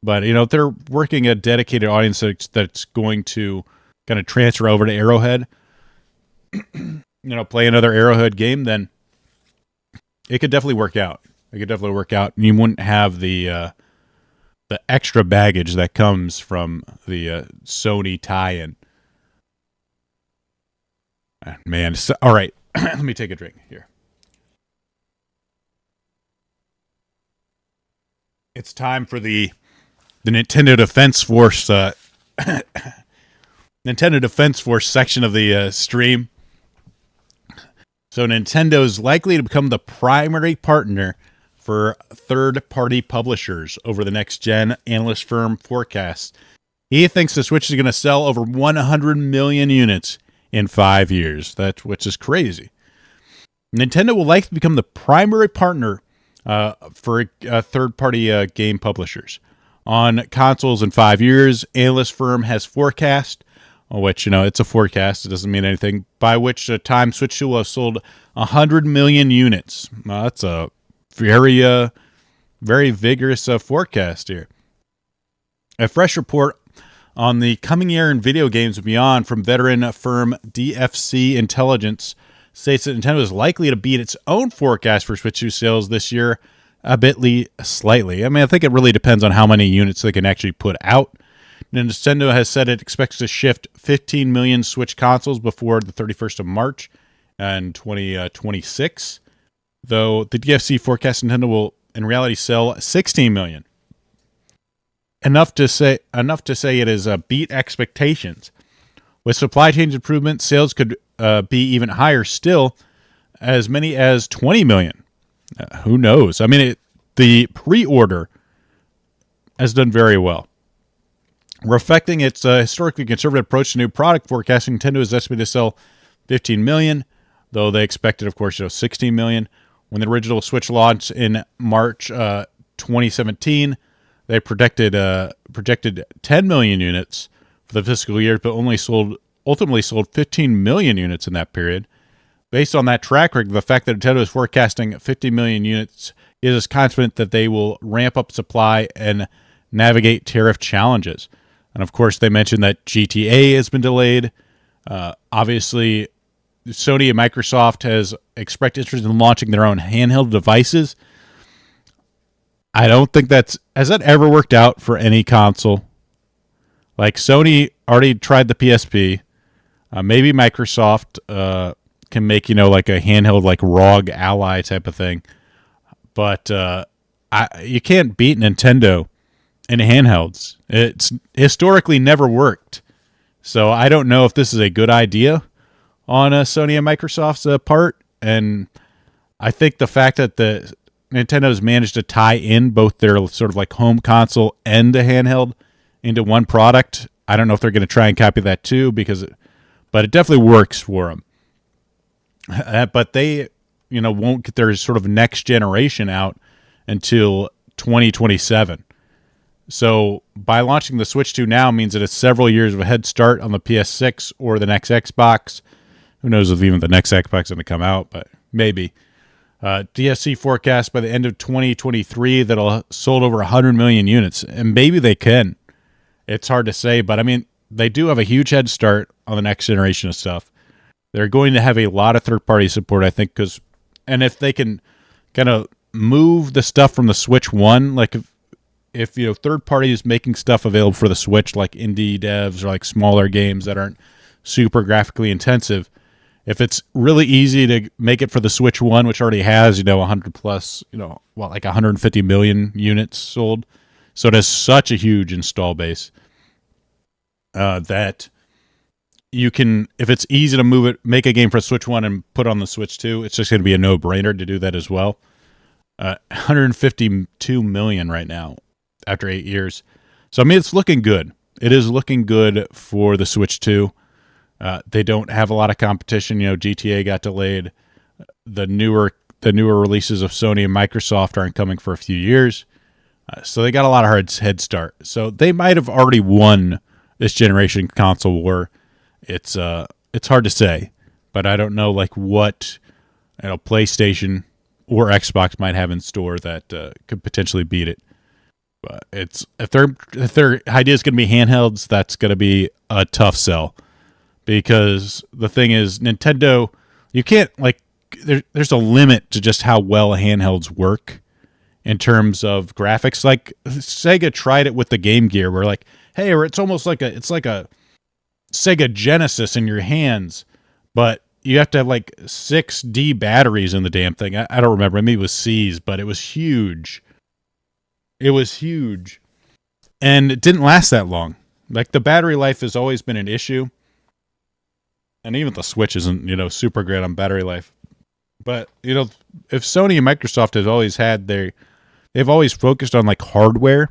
Speaker 1: But, if they're working a dedicated audience that's going to kind of transfer over to Arrowhead, play another Arrowhead game, then it could definitely work out. And you wouldn't have the extra baggage that comes from the Sony tie-in. Man, all right. Let me take a drink here. It's time for the Nintendo Defense Force Nintendo Defense Force section of the stream. So Nintendo is likely to become the primary partner for third-party publishers over the next gen, analyst firm forecasts. He thinks the Switch is going to sell over 100 million units in 5 years, which is crazy. Nintendo will likely become the primary partner for third-party game publishers on consoles in 5 years. Analyst firm has forecast, which, it's a forecast, it doesn't mean anything, by which time Switch will have sold 100 million units. That's a very, very vigorous forecast here. A fresh report on the coming year in video games and beyond from veteran firm DFC Intelligence states that Nintendo is likely to beat its own forecast for Switch 2 sales this year slightly. I mean, I think it really depends on how many units they can actually put out. Nintendo has said it expects to shift 15 million Switch consoles before the 31st of March in 2026. Though the DFC forecast Nintendo will in reality sell 16 million. Enough to say it is beat expectations. With supply chain improvement, sales could be even higher still, as many as 20 million. Who knows? I mean, the pre-order has done very well. Reflecting its historically conservative approach to new product forecasting, Nintendo is estimated to sell 15 million, though they expected, of course, 16 million. When the original Switch launched in March 2017, they projected 10 million units for the fiscal year, but ultimately sold 15 million units in that period. Based on that track record, the fact that Nintendo is forecasting 50 million units is us confident that they will ramp up supply and navigate tariff challenges. And of course, they mentioned that GTA has been delayed. Obviously, Sony and Microsoft has expressed interest in launching their own handheld devices. I don't think has that ever worked out for any console? Like, Sony already tried the PSP. Maybe Microsoft can make, like a handheld, like ROG Ally type of thing. But you can't beat Nintendo in handhelds. It's historically never worked. So I don't know if this is a good idea on Sony and Microsoft's part. And I think the fact that the Nintendo's managed to tie in both their sort of like home console and a handheld into one product, I don't know if they're going to try and copy that too, but it definitely works for them. But they, won't get their sort of next generation out until 2027. So by launching the Switch 2 now means that it's several years of a head start on the PS6 or the next Xbox. Who knows if even the next Xbox is going to come out, but maybe. DSC forecast by the end of 2023 that'll sold over 100 million units, and maybe they can. It's hard to say, but I mean, they do have a huge head start on the next generation of stuff. They're going to have a lot of third-party support, I think, and if they can kind of move the stuff from the Switch 1, like if third parties making stuff available for the Switch, like indie devs or like smaller games that aren't super graphically intensive, if it's really easy to make it for the Switch 1, which already has 100 plus, like 150 million units sold, so it has such a huge install base that you can, if it's easy to move it, make a game for Switch 1 and put on the Switch 2, it's just going to be a no-brainer to do that as well. 152 million right now after 8 years. So, I mean, it's looking good. It is looking good for the Switch 2. They don't have a lot of competition. GTA got delayed. The newer releases of Sony and Microsoft aren't coming for a few years. So they got a lot of head start. So they might have already won this generation console war. It's hard to say, but I don't know like what PlayStation or Xbox might have in store that could potentially beat it. But if their idea is going to be handhelds, that's going to be a tough sell, because the thing is, Nintendo, you can't there's a limit to just how well handhelds work in terms of graphics. Like Sega tried it with the Game Gear, where like, hey, or it's almost like a Sega Genesis in your hands, but you have to have like 6D batteries in the damn thing. I don't remember. Maybe it was C's, but it was huge. It was huge. And it didn't last that long. Like the battery life has always been an issue. And even the Switch isn't, super great on battery life. But, if Sony and Microsoft has always had they've always focused on like hardware.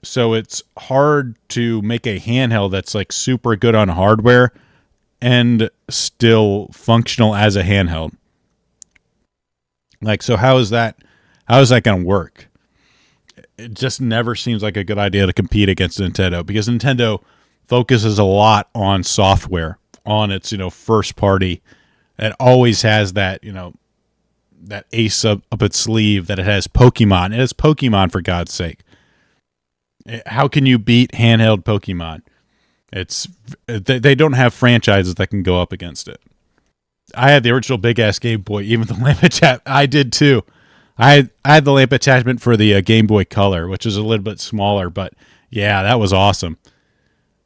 Speaker 1: So it's hard to make a handheld that's like super good on hardware and still functional as a handheld. Like, so how is that going to work? It just never seems like a good idea to compete against Nintendo, because Nintendo focuses a lot on software, on its, first party. It always has that, that ace up its sleeve, that it has Pokemon. It has Pokemon, for God's sake. How can you beat handheld Pokemon? They don't have franchises that can go up against it. I had the original big ass Game Boy, even the lamp attachment. I did too. I had the lamp attachment for the Game Boy Color, which is a little bit smaller, but yeah, that was awesome.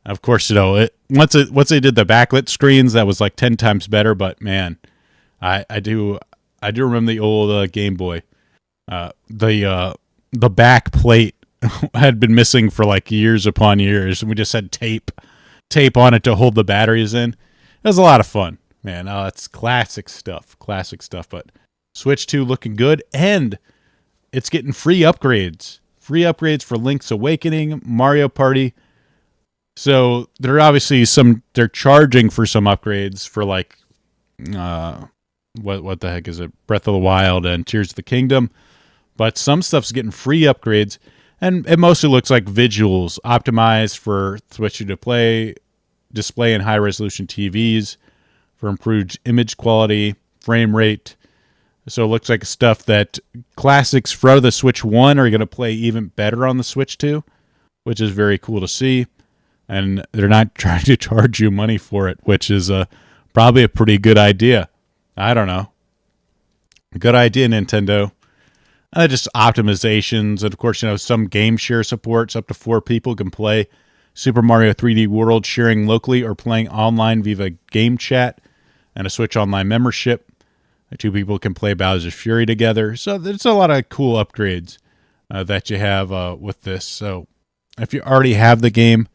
Speaker 1: Of course, once they did the backlit screens, that was like 10 times better. But man, I do remember the old Game Boy. The back plate had been missing for like years upon years, and we just had tape on it to hold the batteries in. It was a lot of fun, man. Oh, that's classic stuff. But Switch 2 looking good, and it's getting free upgrades for Link's Awakening, Mario Party. So they're charging for some upgrades for like what the heck is it? Breath of the Wild and Tears of the Kingdom. But some stuff's getting free upgrades, and it mostly looks like visuals optimized for Switch 2 display in high resolution TVs for improved image quality, frame rate. So it looks like stuff that classics for the Switch 1 are going to play even better on the Switch 2, which is very cool to see. And they're not trying to charge you money for it, which is probably a pretty good idea. I don't know. Good idea, Nintendo. Just optimizations. And of course, some game share supports. Up to 4 people can play Super Mario 3D World, sharing locally or playing online via game chat and a Switch Online membership. 2 people can play Bowser's Fury together. So there's a lot of cool upgrades that you have with this. So if you already have the game,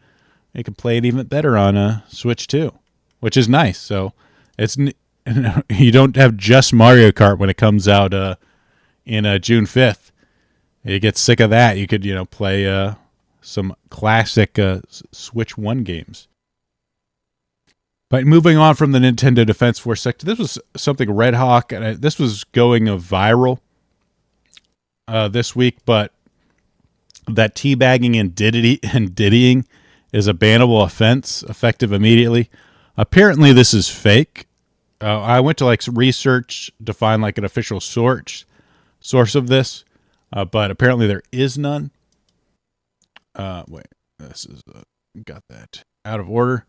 Speaker 1: you can play it even better on Switch 2, which is nice. So you don't have just Mario Kart when it comes out in June 5th. You get sick of that, you could play some classic Switch 1 games. But moving on from the Nintendo Defense Force sector, this was something Red Hawk, and this was going viral this week, but that teabagging and diddying is a bannable offense, effective immediately. Apparently, this is fake. I went to like some research to find like an official source of this, but apparently there is none. Wait, this is got that out of order.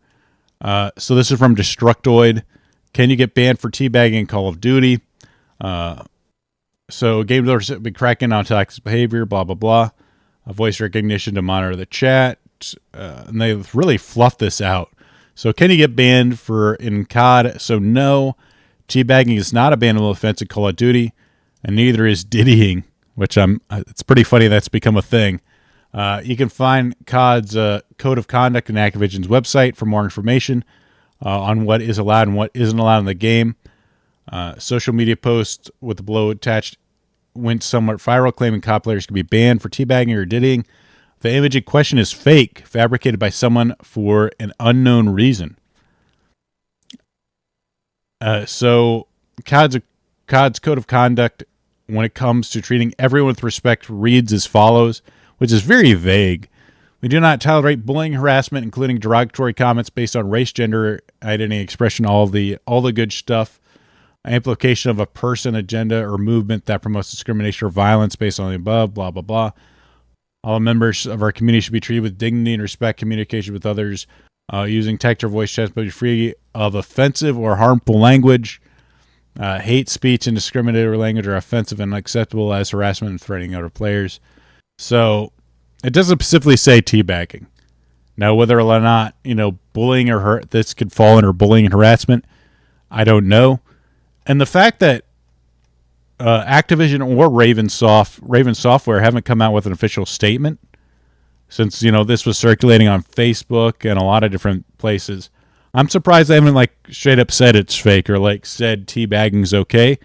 Speaker 1: So this is from Destructoid. Can you get banned for teabagging in Call of Duty? So game developers have been cracking on toxic behavior, blah, blah, blah. Voice recognition to monitor the chat. And they've really fluffed this out. So can you get banned for in COD? So no, teabagging is not a bannable offense in Call of Duty, and neither is diddying, which it's pretty funny that's become a thing. You can find COD's Code of Conduct on Activision's website for more information on what is allowed and what isn't allowed in the game. Social media posts with the below attached went somewhat viral, claiming COD players can be banned for teabagging or diddying. The image in question is fake, fabricated by someone for an unknown reason. So COD's Code of Conduct, when it comes to treating everyone with respect, reads as follows, which is very vague. We do not tolerate bullying, harassment, including derogatory comments based on race, gender, identity, expression, all the good stuff. Implication of a person, agenda, or movement that promotes discrimination or violence based on the above, blah, blah, blah. All members of our community should be treated with dignity and respect. Communication with others using text or voice chats, but be free of offensive or harmful language. Hate speech and discriminatory language are offensive and unacceptable as harassment and threatening other players. So it doesn't specifically say teabagging. Now, whether or not, bullying or this could fall under bullying and harassment, I don't know. And the fact that Activision or Raven Software haven't come out with an official statement since, this was circulating on Facebook and a lot of different places. I'm surprised they haven't straight up said it's fake or said teabagging's okay.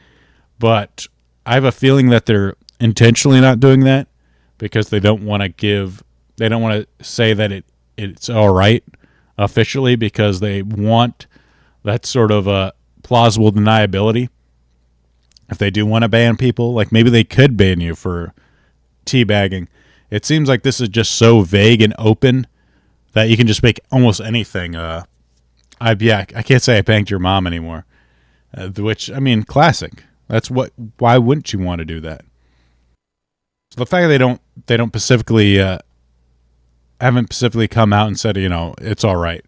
Speaker 1: But I have a feeling that they're intentionally not doing that because they don't want to say that it's all right officially because they want that sort of a plausible deniability. If they do want to ban people, maybe they could ban you for teabagging. It seems like this is just so vague and open that you can just make almost anything. I can't say I banged your mom anymore, which classic. Why wouldn't you want to do that? So the fact that they don't specifically haven't specifically come out and said it's all right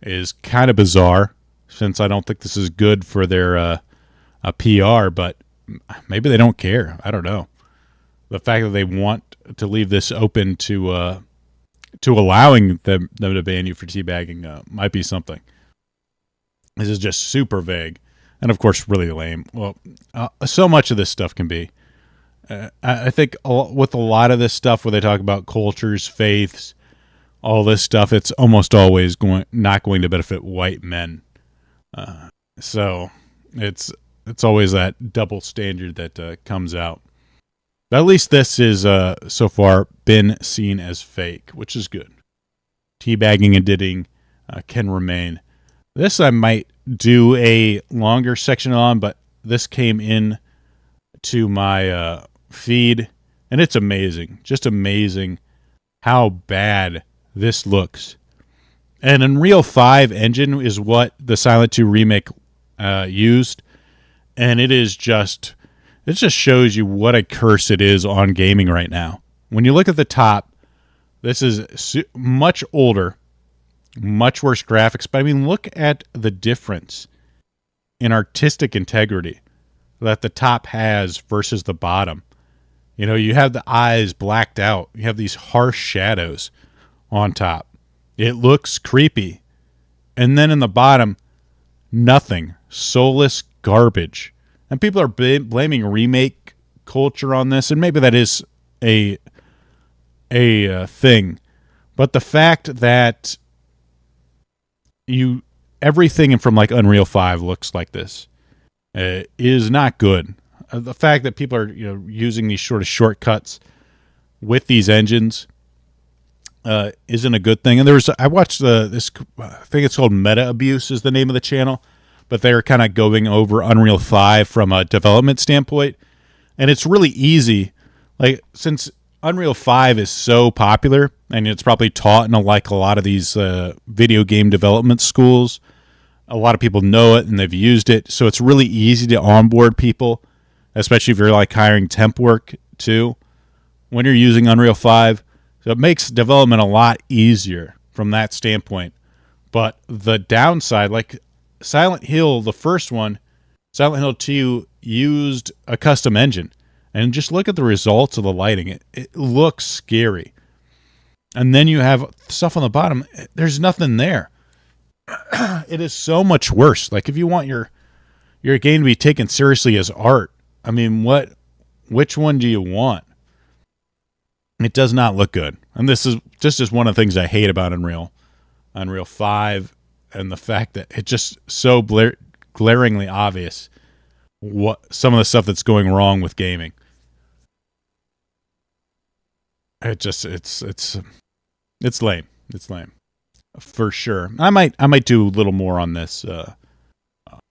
Speaker 1: is kind of bizarre. Since I don't think this is good for their PR, but maybe they don't care. I don't know. The fact that they want to leave this open to allowing them to ban you for teabagging might be something. This is just super vague, and of course, really lame. Well, so much of this stuff can be. I think with a lot of this stuff, where they talk about cultures, faiths, all this stuff, it's almost always not going to benefit white men. So it's always that double standard that comes out. But at least this is so far been seen as fake, which is good. Teabagging and diddying can remain. This I might do a longer section on, but this came in to my feed, and it's amazing, just amazing how bad this looks. And Unreal 5 engine is what the Silent 2 remake used, and it just shows you what a curse it is on gaming right now. When you look at the top, this is much older, much worse graphics, but look at the difference in artistic integrity that the top has versus the bottom. You have the eyes blacked out. You have these harsh shadows on top. It looks creepy. And then in the bottom, nothing. Soulless garbage. And people are blaming remake culture on this, and maybe that is a thing. But the fact that everything from Unreal 5 looks like this is not good. The fact that people are using these sort of shortcuts with these engines isn't a good thing. And I watched this. I think it's called Meta Abuse is the name of the channel, but they're kind of going over Unreal 5 from a development standpoint, and it's really easy. Like, since Unreal 5 is so popular, and it's probably taught in a lot of these video game development schools. A lot of people know it and they've used it, so it's really easy to onboard people, especially if you're like hiring temp work too, when you're using Unreal 5. So it makes development a lot easier from that standpoint. But the downside, like Silent Hill, the first one, Silent Hill 2 used a custom engine. And just look at the results of the lighting. It looks scary. And then you have stuff on the bottom. There's nothing there. It is so much worse. Like, if you want your game to be taken seriously as art, I mean, which one do you want? It does not look good. And this is just one of the things I hate about Unreal 5, and the fact that it's just so glaringly obvious what some of the stuff that's going wrong with gaming. It's lame. It's lame for sure. I might do a little more on this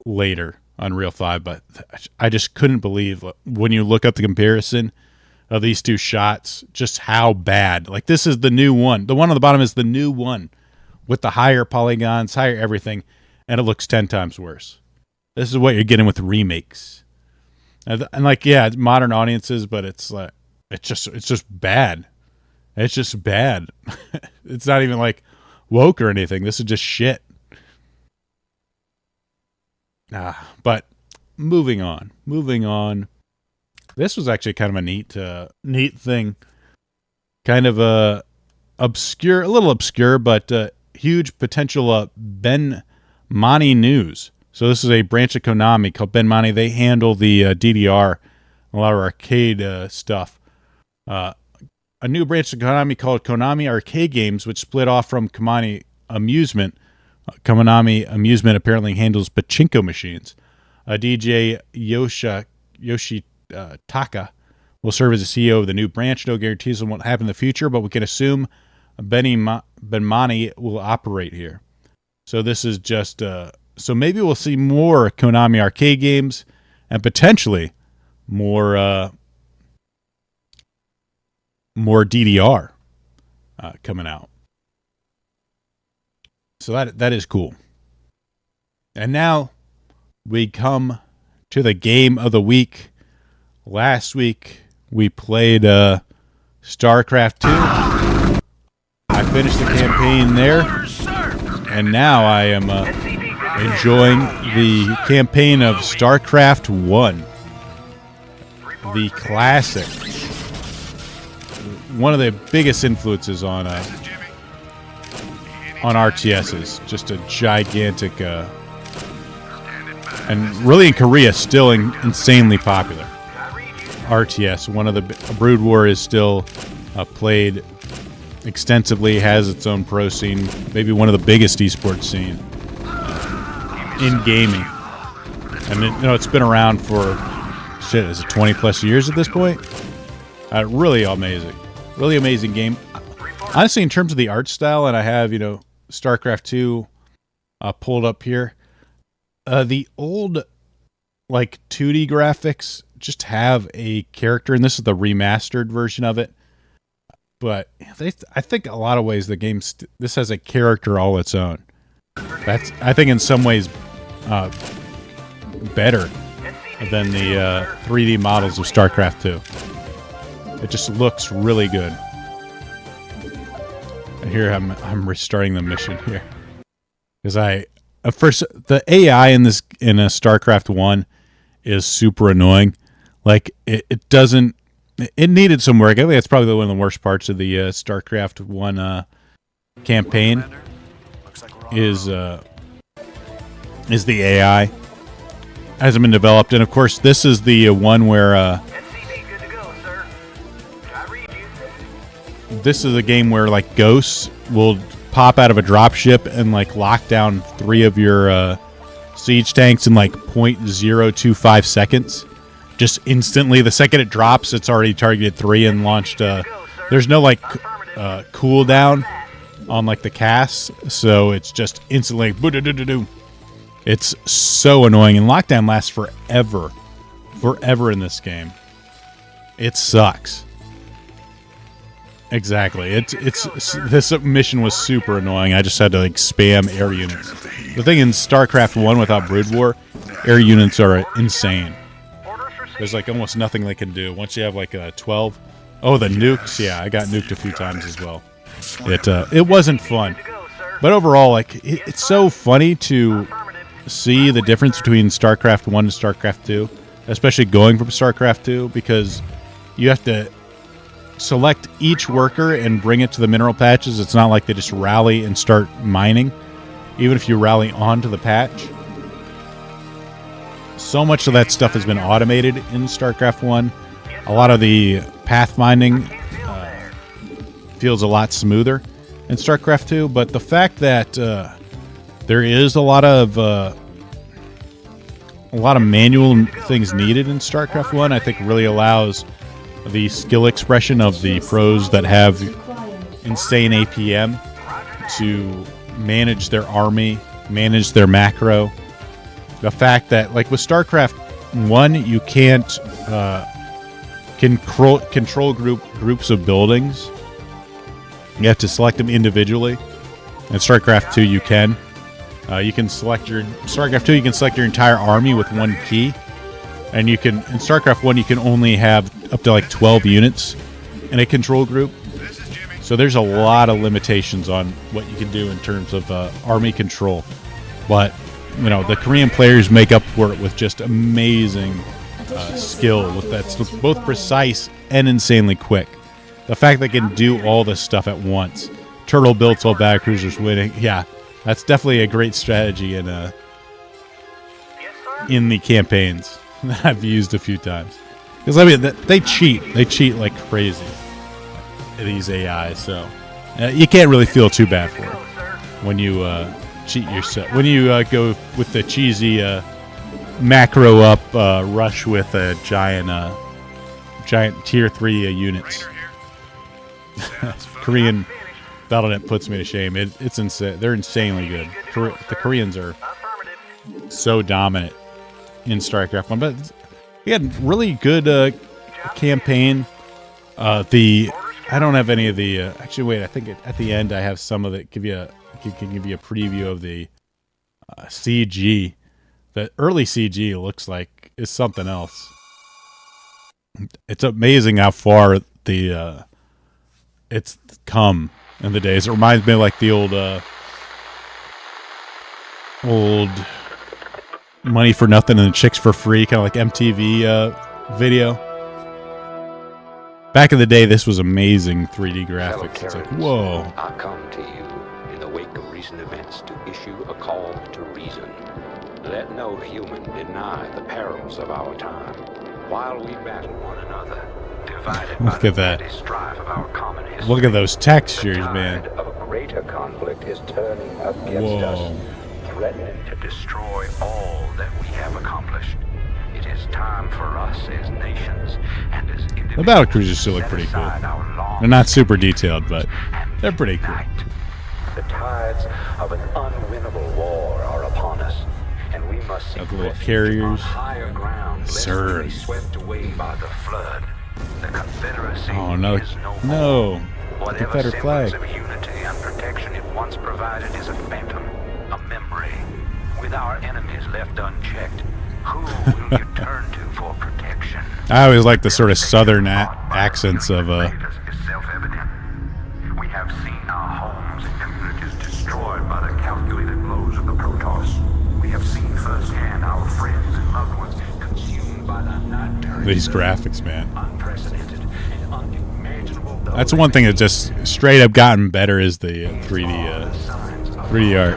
Speaker 1: later on Unreal 5, but I just couldn't believe when you look up the comparison of these two shots, just how bad. Like, this is the new one. The one on the bottom is the new one with the higher polygons, higher everything, and it looks 10 times worse. This is what you're getting with remakes. And like, yeah, it's modern audiences, but it's like it's just bad. It's just bad. It's not even like woke or anything. This is just shit. But moving on. This was actually kind of a neat thing. Kind of a little obscure, but huge potential Ben Mani news. So this is a branch of Konami called Ben Mani. They handle the DDR, a lot of arcade stuff. A new branch of Konami called Konami Arcade Games, which split off from Konami Amusement. Konami Amusement apparently handles pachinko machines. DJ Yoshitaka will serve as the CEO of the new branch. No guarantees on what will happen in the future, but we can assume Ben Mani will operate here. So this is just... so maybe we'll see more Konami arcade games and potentially more DDR coming out. So that is cool. And now we come to the game of the week. Last week we played StarCraft 2. I finished the campaign there, and now I am enjoying the campaign of StarCraft 1, the classic. One of the biggest influences on RTSs, just a gigantic, and really in Korea, still insanely popular. RTS, one of the Brood War is still played extensively, has its own pro scene, maybe one of the biggest esports scene in gaming, and it's been around for is it 20 plus years at this point? Really amazing game. Honestly, in terms of the art style, and I have StarCraft 2 pulled up here. The old 2D graphics just have a character, and this is the remastered version of it. But I think a lot of ways the game this has a character all its own. That's, I think, in some ways better than the 3D models of StarCraft 2. It just looks really good. And here I'm restarting the mission here because first the AI in StarCraft 1 is super annoying. Like it doesn't. It needed some work. I think that's probably one of the worst parts of the StarCraft 1 campaign is the AI. Hasn't been developed, and of course this is the one where this is a game where ghosts will pop out of a dropship and lock down 3 of your siege tanks in 0.025 seconds. Just instantly, the second it drops, it's already targeted 3 and launched. There's no cooldown on like the casts, so it's just instantly. It's so annoying, and lockdown lasts forever in this game. It sucks. Exactly. This mission was super annoying. I just had to like spam air units. The thing in StarCraft 1 without Brood War, air units are insane. There's like almost nothing they can do once you have like a 12. Oh, the nukes. Yeah, I got nuked a few times as well. It wasn't fun, but overall, like it's so funny to see the difference between StarCraft 1 and StarCraft 2, especially going from StarCraft 2, because you have to select each worker and bring it to the mineral patches. It's not like they just rally and start mining, even if you rally onto the patch. So much of that stuff has been automated in StarCraft 1. A lot of the pathfinding feels a lot smoother in StarCraft 2, but the fact that there is a lot of manual things needed in StarCraft 1, I think really allows the skill expression of the pros that have insane APM to manage their army, manage their macro. The fact that, like with StarCraft 1, you can't control groups of buildings. You have to select them individually. In StarCraft 2, you can. You can select your StarCraft 2. You can select your entire army with one key, and you can in StarCraft 1 you can only have up to like 12 units in a control group. So there's a lot of limitations on what you can do in terms of army control. But you know the Korean players make up for it with just amazing skill. That's both precise and insanely quick. The fact they can do all this stuff at once. Turtle builds while battlecruisers winning. Yeah, that's definitely a great strategy in the campaigns that I've used a few times. Because I mean, they cheat. They cheat like crazy. These AI, so you can't really feel too bad for it when you cheat yourself. When you go with the cheesy macro up rush with a giant tier 3 units. Korean Battle.net puts me to shame. It's insane. They're insanely good. The Koreans are so dominant in StarCraft 1. But we had really good campaign. I don't have any of the. Actually, wait. I think at the end I have some of it. Can give you a preview of the CG. The early CG looks like is something else. It's amazing how far it's come in the days. It reminds me of like the old Money for Nothing and Chicks for Free, kind of like MTV video. Back in the day, this was amazing 3D graphics. It's like, whoa.
Speaker 7: I come to you in the wake of recent events to issue a call to reason. Let no human deny the perils of our time. While we battle one another, divided
Speaker 1: Look
Speaker 7: by
Speaker 1: at that.
Speaker 7: the strife of our common history.
Speaker 1: Look at those textures,
Speaker 7: the tide
Speaker 1: man.
Speaker 7: of a greater conflict is turning against
Speaker 1: Whoa.
Speaker 7: us, threatening to destroy all that we have accomplished. It is time for us as nations and as individuals.
Speaker 1: The battle cruisers still look pretty cool. They're not super detailed, but they're pretty cool.
Speaker 7: The tides of an unwinnable war are upon us, and we must seek
Speaker 1: Got the little
Speaker 7: refuge
Speaker 1: carriers.
Speaker 7: on higher ground, lest
Speaker 1: Sir.
Speaker 7: we be swept away by the flood. The Confederacy
Speaker 1: Oh, no.
Speaker 7: is no more.
Speaker 1: No.
Speaker 7: Whatever
Speaker 1: Confederate flag.
Speaker 7: semblance of unity and protection it once provided is a phantom, a memory. With our enemies left unchecked, who will you turn to for protection?
Speaker 1: I always like the sort of southern accents of
Speaker 7: Is self-evident. We have seen our homes and communities destroyed by the calculated blows of the Protoss. We have seen firsthand our friends and loved ones consumed by the nightmare.
Speaker 1: these graphics, man.
Speaker 7: Unprecedented and unimaginable.
Speaker 1: That's one thing that just straight up gotten better is the 3D art.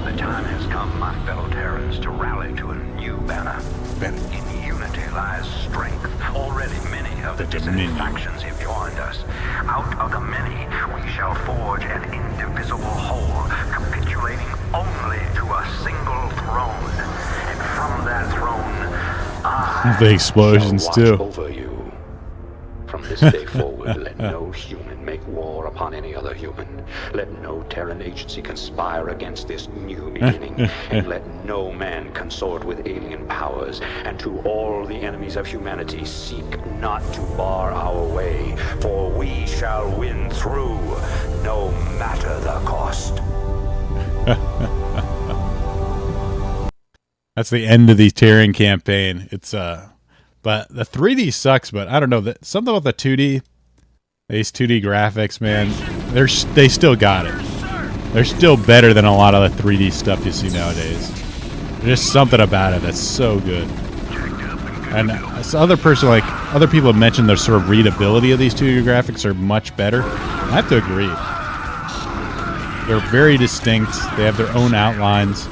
Speaker 7: The time has come, my fellow Terrans, to rally to a new banner. In unity lies strength. Already many of the dissident factions have joined us. Out of the many, we shall forge an indivisible whole, capitulating only to a single throne. And from that throne, I
Speaker 1: The explosions
Speaker 7: shall watch
Speaker 1: too.
Speaker 7: over you. From this day forward, let no human make upon any other human. Let no Terran agency conspire against this new beginning, and let no man consort with alien powers. And to all the enemies of humanity, seek not to bar our way, for we shall win through, no matter the cost.
Speaker 1: That's the end of the Terran campaign. It's but the 3D sucks. But I don't know, that something about the 2D, these 2D graphics, man. They still got it. They're still better than a lot of the 3D stuff you see nowadays. There's just something about it that's so good. And other people have mentioned the sort of readability of these 2D graphics are much better. I have to agree. They're very distinct. They have their own outlines.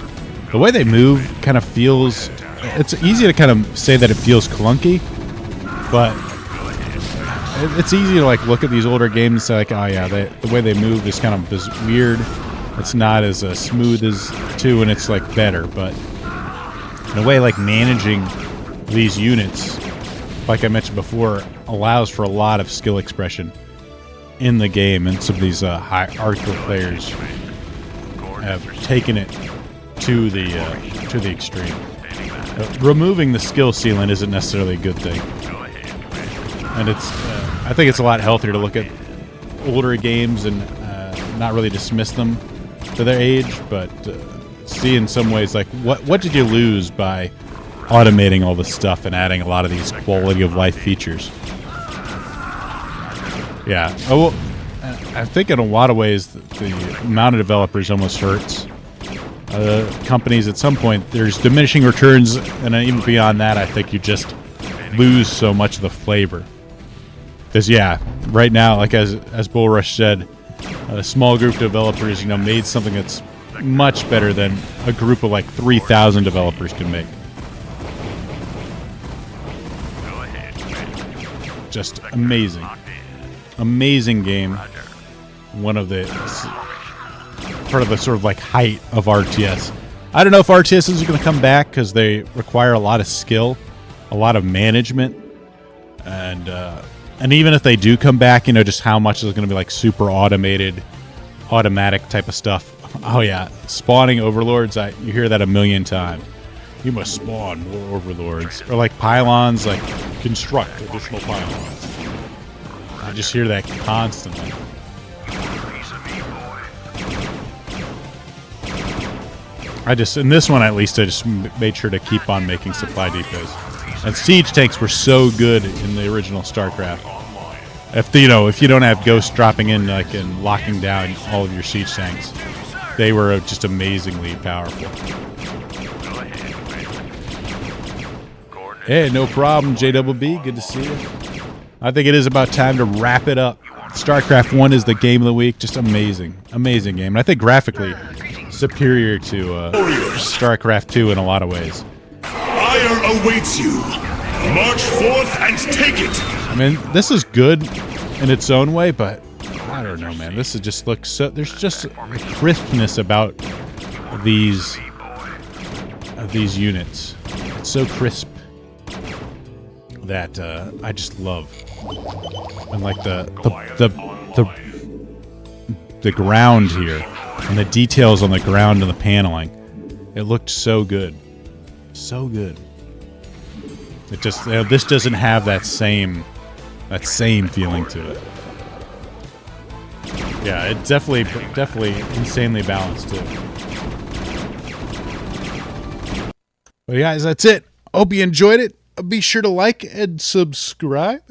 Speaker 1: The way they move kind of feels... It's easy to kind of say that it feels clunky, but it's easy to like look at these older games and say like, oh yeah, the way they move is kind of weird. It's not as smooth as 2, and it's like better. But in a way, like managing these units, like I mentioned before, allows for a lot of skill expression in the game, and some of these hardcore players have taken it to the extreme. Removing the skill ceiling isn't necessarily a good thing, and it's I think it's a lot healthier to look at older games and not really dismiss them to their age, but see in some ways like what did you lose by automating all this stuff and adding a lot of these quality of life features. Yeah, I think in a lot of ways the amount of developers almost hurts companies. At some point there's diminishing returns, and even beyond that I think you just lose so much of the flavor. Because yeah, right now, like as Bullrush said, a small group of developers made something that's much better than a group of like 3,000 developers can make. Just amazing game. One of the part of the sort of like height of RTS. I don't know if RTSs are going to come back because they require a lot of skill, a lot of management, and even if they do come back, just how much is going to be like super automated, automatic type of stuff. Oh yeah, spawning overlords. You hear that a million times. You must spawn more overlords, or like pylons, like construct additional pylons. I just hear that constantly. In this one at least, I just made sure to keep on making supply depots. And siege tanks were so good in the original StarCraft. If you don't have ghosts dropping in and locking down all of your siege tanks, they were just amazingly powerful. Hey, no problem, JBB. Good to see you. I think it is about time to wrap it up. StarCraft 1 is the game of the week. Just amazing game. And I think graphically superior to StarCraft 2 in a lot of ways.
Speaker 5: Fire awaits you. March forth and take it.
Speaker 1: I mean, this is good in its own way, but I don't know, man. This just looks so... There's just a crispness about these units. It's so crisp that I just love. And like the ground here and the details on the ground and the paneling, it looked so good. So good. It just this doesn't have that same feeling to it. Yeah, it's definitely insanely balanced too. Well, guys, that's it. Hope you enjoyed it. Be sure to like and subscribe.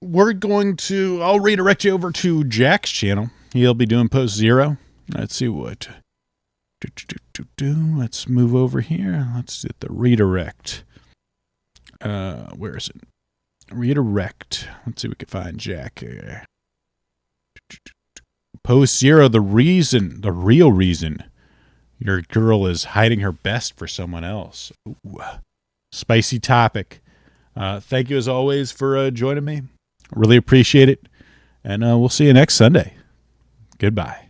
Speaker 1: I'll redirect you over to Jack's channel. He'll be doing post 0. Let's see what. Let's move over here. Let's hit the redirect. Where is it? Redirect. Let's see if we can find Jack here. Post 0, the real reason your girl is hiding her best for someone else. Ooh, spicy topic. Thank you as always for joining me. Really appreciate it. And we'll see you next Sunday. Goodbye.